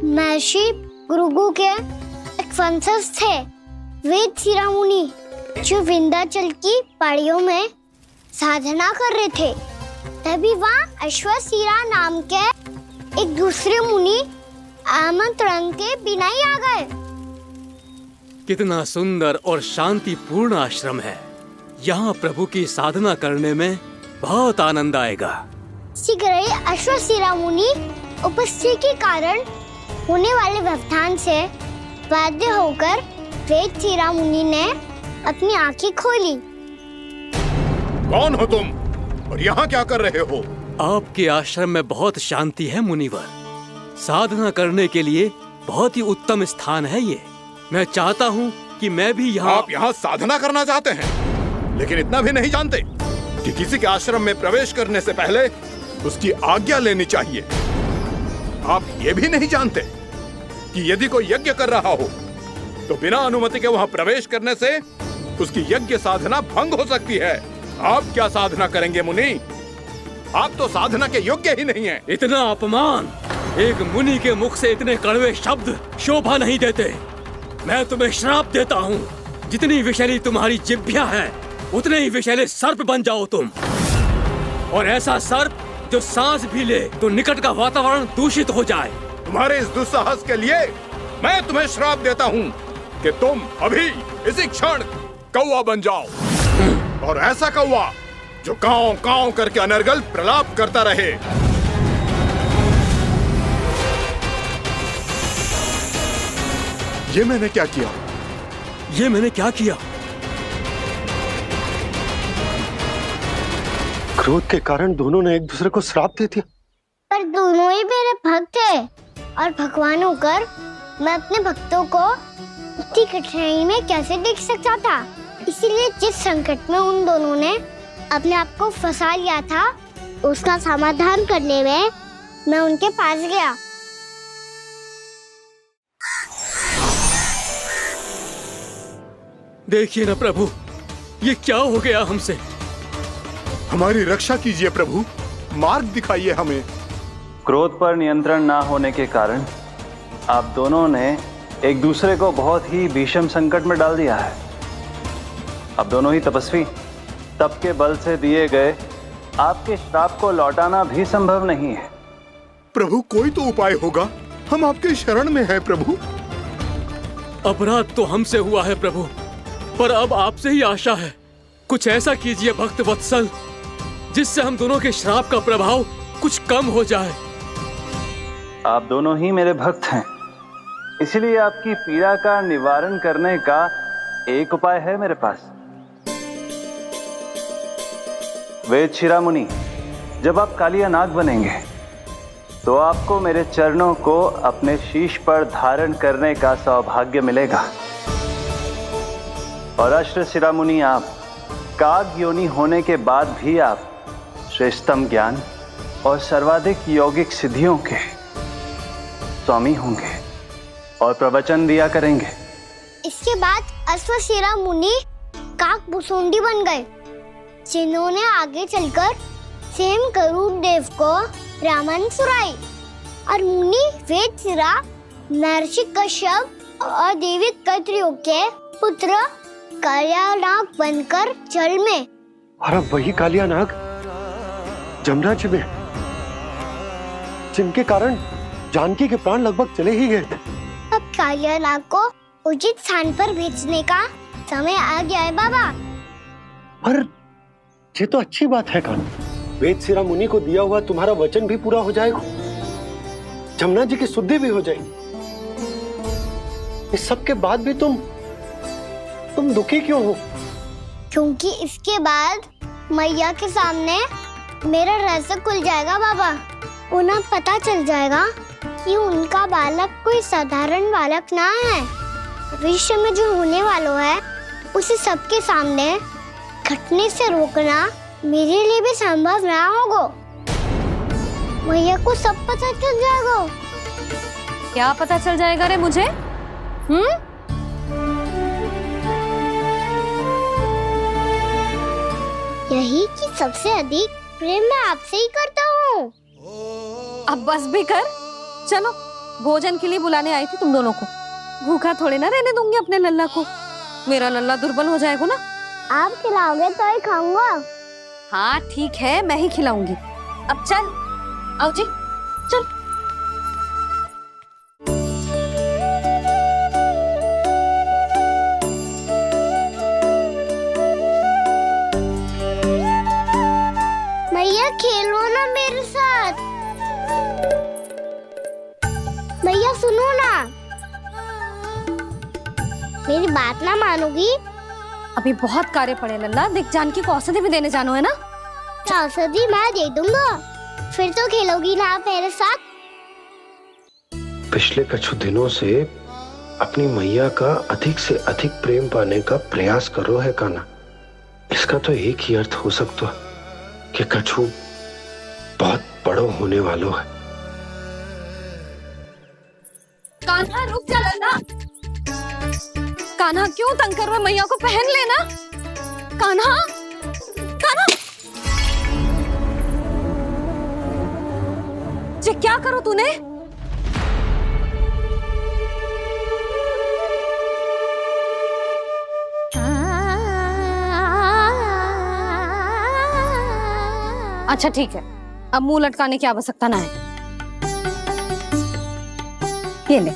महर्षि भृगु के एक वंशज थे वेद शिरोमणि, जो विंध्याचल की पहाड़ियों में साधना कर रहे थे। तभी वहाँ अश्वशिरा नाम के एक दूसरे मुनि आमंत्रण के बिना ही आ गए। कितना सुंदर और शांतिपूर्ण आश्रम है। यहाँ प्रभु की साधना करने में बहुत आनंद आएगा। शीघ्र ही अश्वशिरा मुनि उपस्थिति के कारण होने वाले व्यवधान से बाध्य होकर वेद शिरोमणि ने अपनी आंखें खोली। कौन हो तुम और यहाँ क्या कर रहे हो? आपके आश्रम में बहुत शांति है मुनिवर। साधना करने के लिए बहुत ही उत्तम स्थान है ये। मैं चाहता हूँ कि मैं भी यहाँ। आप यहाँ साधना करना चाहते हैं, लेकिन इतना भी नहीं जानते कि किसी के आश्रम में प्रवेश करने से पहले उसकी आज्ञा लेनी चाहिए। आप ये भी नहीं जानते कि यदि कोई यज्ञ कर रहा हो तो बिना अनुमति के वहाँ प्रवेश करने से उसकी यज्ञ साधना भंग हो सकती है। आप क्या साधना करेंगे मुनि? आप तो साधना के योग्य ही नहीं हैं। इतना अपमान! एक मुनि के मुख से इतने कड़वे शब्द शोभा नहीं देते। मैं तुम्हें श्राप देता हूँ, जितनी विषैली तुम्हारी जिह्वा है उतने ही विषैले सर्प बन जाओ तुम। और ऐसा सर्प जो सांस भी ले तो निकट का वातावरण दूषित हो जाए। तुम्हारे इस दुस्साहस के लिए मैं तुम्हें श्राप देता हूँ कि तुम अभी इसी क्षण कौवा बन जाओ और ऐसा कौवा जो कांव कांव करके अनर्गल प्रलाप करता रहे। ये मैंने क्या किया? ये मैंने क्या किया? क्रोध के कारण दोनों ने एक दूसरे को श्राप दे दिया। पर दोनों ही मेरे भक्त थे और भगवान होकर मैं अपने भक्तों को इतनी कठिनाई में कैसे देख सकता था। इसीलिए जिस संकट में उन दोनों ने अपने आप को फंसा लिया था, उसका समाधान करने में मैं उनके पास गया। देखिए ना प्रभु, ये क्या हो गया हमसे? हमारी रक्षा कीजिए प्रभु, मार्ग दिखाइए हमें। क्रोध पर नियंत्रण ना होने के कारण आप दोनों ने एक दूसरे को बहुत ही भीषण संकट में डाल दिया है। अब दोनों ही तपस्वी, तप के बल से दिए गए आपके श्राप को लौटाना भी संभव नहीं है। प्रभु कोई तो उपाय होगा, हम आपके शरण में हैं प्रभु। अपराध तो हमसे हुआ है प्रभु, पर अब आपसे ही आशा है। कुछ ऐसा कीजिए भक्त वत्सल, जिससे हम दोनों के श्राप का प्रभाव कुछ कम हो जाए। आप दोनों ही मेरे भक्त हैं, इसलिए आपकी पीड़ा का निवारण करने का एक उपाय है मेरे पास। वेद शिरामुनि, जब आप कालिया नाग बनेंगे तो आपको मेरे चरणों को अपने शीश पर धारण करने का सौभाग्य मिलेगा। और अश्र शिरामुनि, आप काग योनि होने के बाद भी आप श्रेष्ठतम ज्ञान और सर्वाधिक यौगिक सिद्धियों के स्वामी होंगे और प्रवचन दिया करेंगे। इसके बाद अश्वशिरा मुनि काक भुसुंडी बन गए, जिन्होंने आगे चलकर सेम गरुड़ देव को रामायण सुनाई। और मुनि वेदशिरा, महर्षि कश्यप और देवी कैत्रियों के पुत्र कालिया नाग बनकर जल में। और अब वही कालिया नाग जमुना जी में, जिनके कारण जानकी के प्राण लगभग चले ही गए थे। अब कालिया नाग को उचित स्थान पर भेजने का समय आ गया है बाबा। पर ये तो अच्छी बात है कान्हा, वेदशिरा मुनि को दिया हुआ तुम्हारा वचन भी पूरा हो जाएगा, जमुना जी की शुद्धि भी हो जाएगी। इस सब के बाद भी तुम दुखी क्यों हो? क्योंकि इसके बाद मैया के सामने मेरा रहस्य खुल जाएगा बाबा। उन्हें पता चल जाएगा कि उनका बालक कोई साधारण बालक ना है। भविष्य में जो होने वाला है उसे सबके सामने घटने से रोकना मेरे लिए भी संभव ना होगा। मैया को सब पता चल जाएगा। क्या पता चल जाएगा रे मुझे? यही कि सबसे अधिक प्रेम मैं आपसे ही करता हूँ। अब बस भी कर, चलो भोजन के लिए बुलाने आई थी तुम दोनों को। भूखा थोड़े ना रहने दूंगी अपने लल्ला को, मेरा लल्ला दुर्बल हो जाएगा ना। आप खिलाओगे तो ही खाऊंगा। हाँ ठीक है, मैं ही खिलाऊंगी। अब चल, आओ जी चल। मैया खेलो ना मेरे साथ। मैया सुनो ना, मेरी बात ना मानोगी? अभी बहुत कार्य पड़े लल्ला, देख जानकी को औषधि भी देने जानो है ना। औषधि मैं दे दूंगा, फिर तो खेलोगी ना आप मेरे साथ? पिछले कुछ दिनों से अपनी मैया का अधिक से अधिक प्रेम पाने का प्रयास करो है कान्हा। इसका तो एक ही अर्थ हो सकता है कि कछु बहुत बड़ो होने वालो है। कान्हा रुक जा लल्ला। कान्हा क्यों तंग कर रहा है? मैया को पहन लेना। कान्हा, कान्हा, ये क्या करो तूने? अच्छा ठीक है, अब मुंह लटकाने की आवश्यकता ना है। ये ले।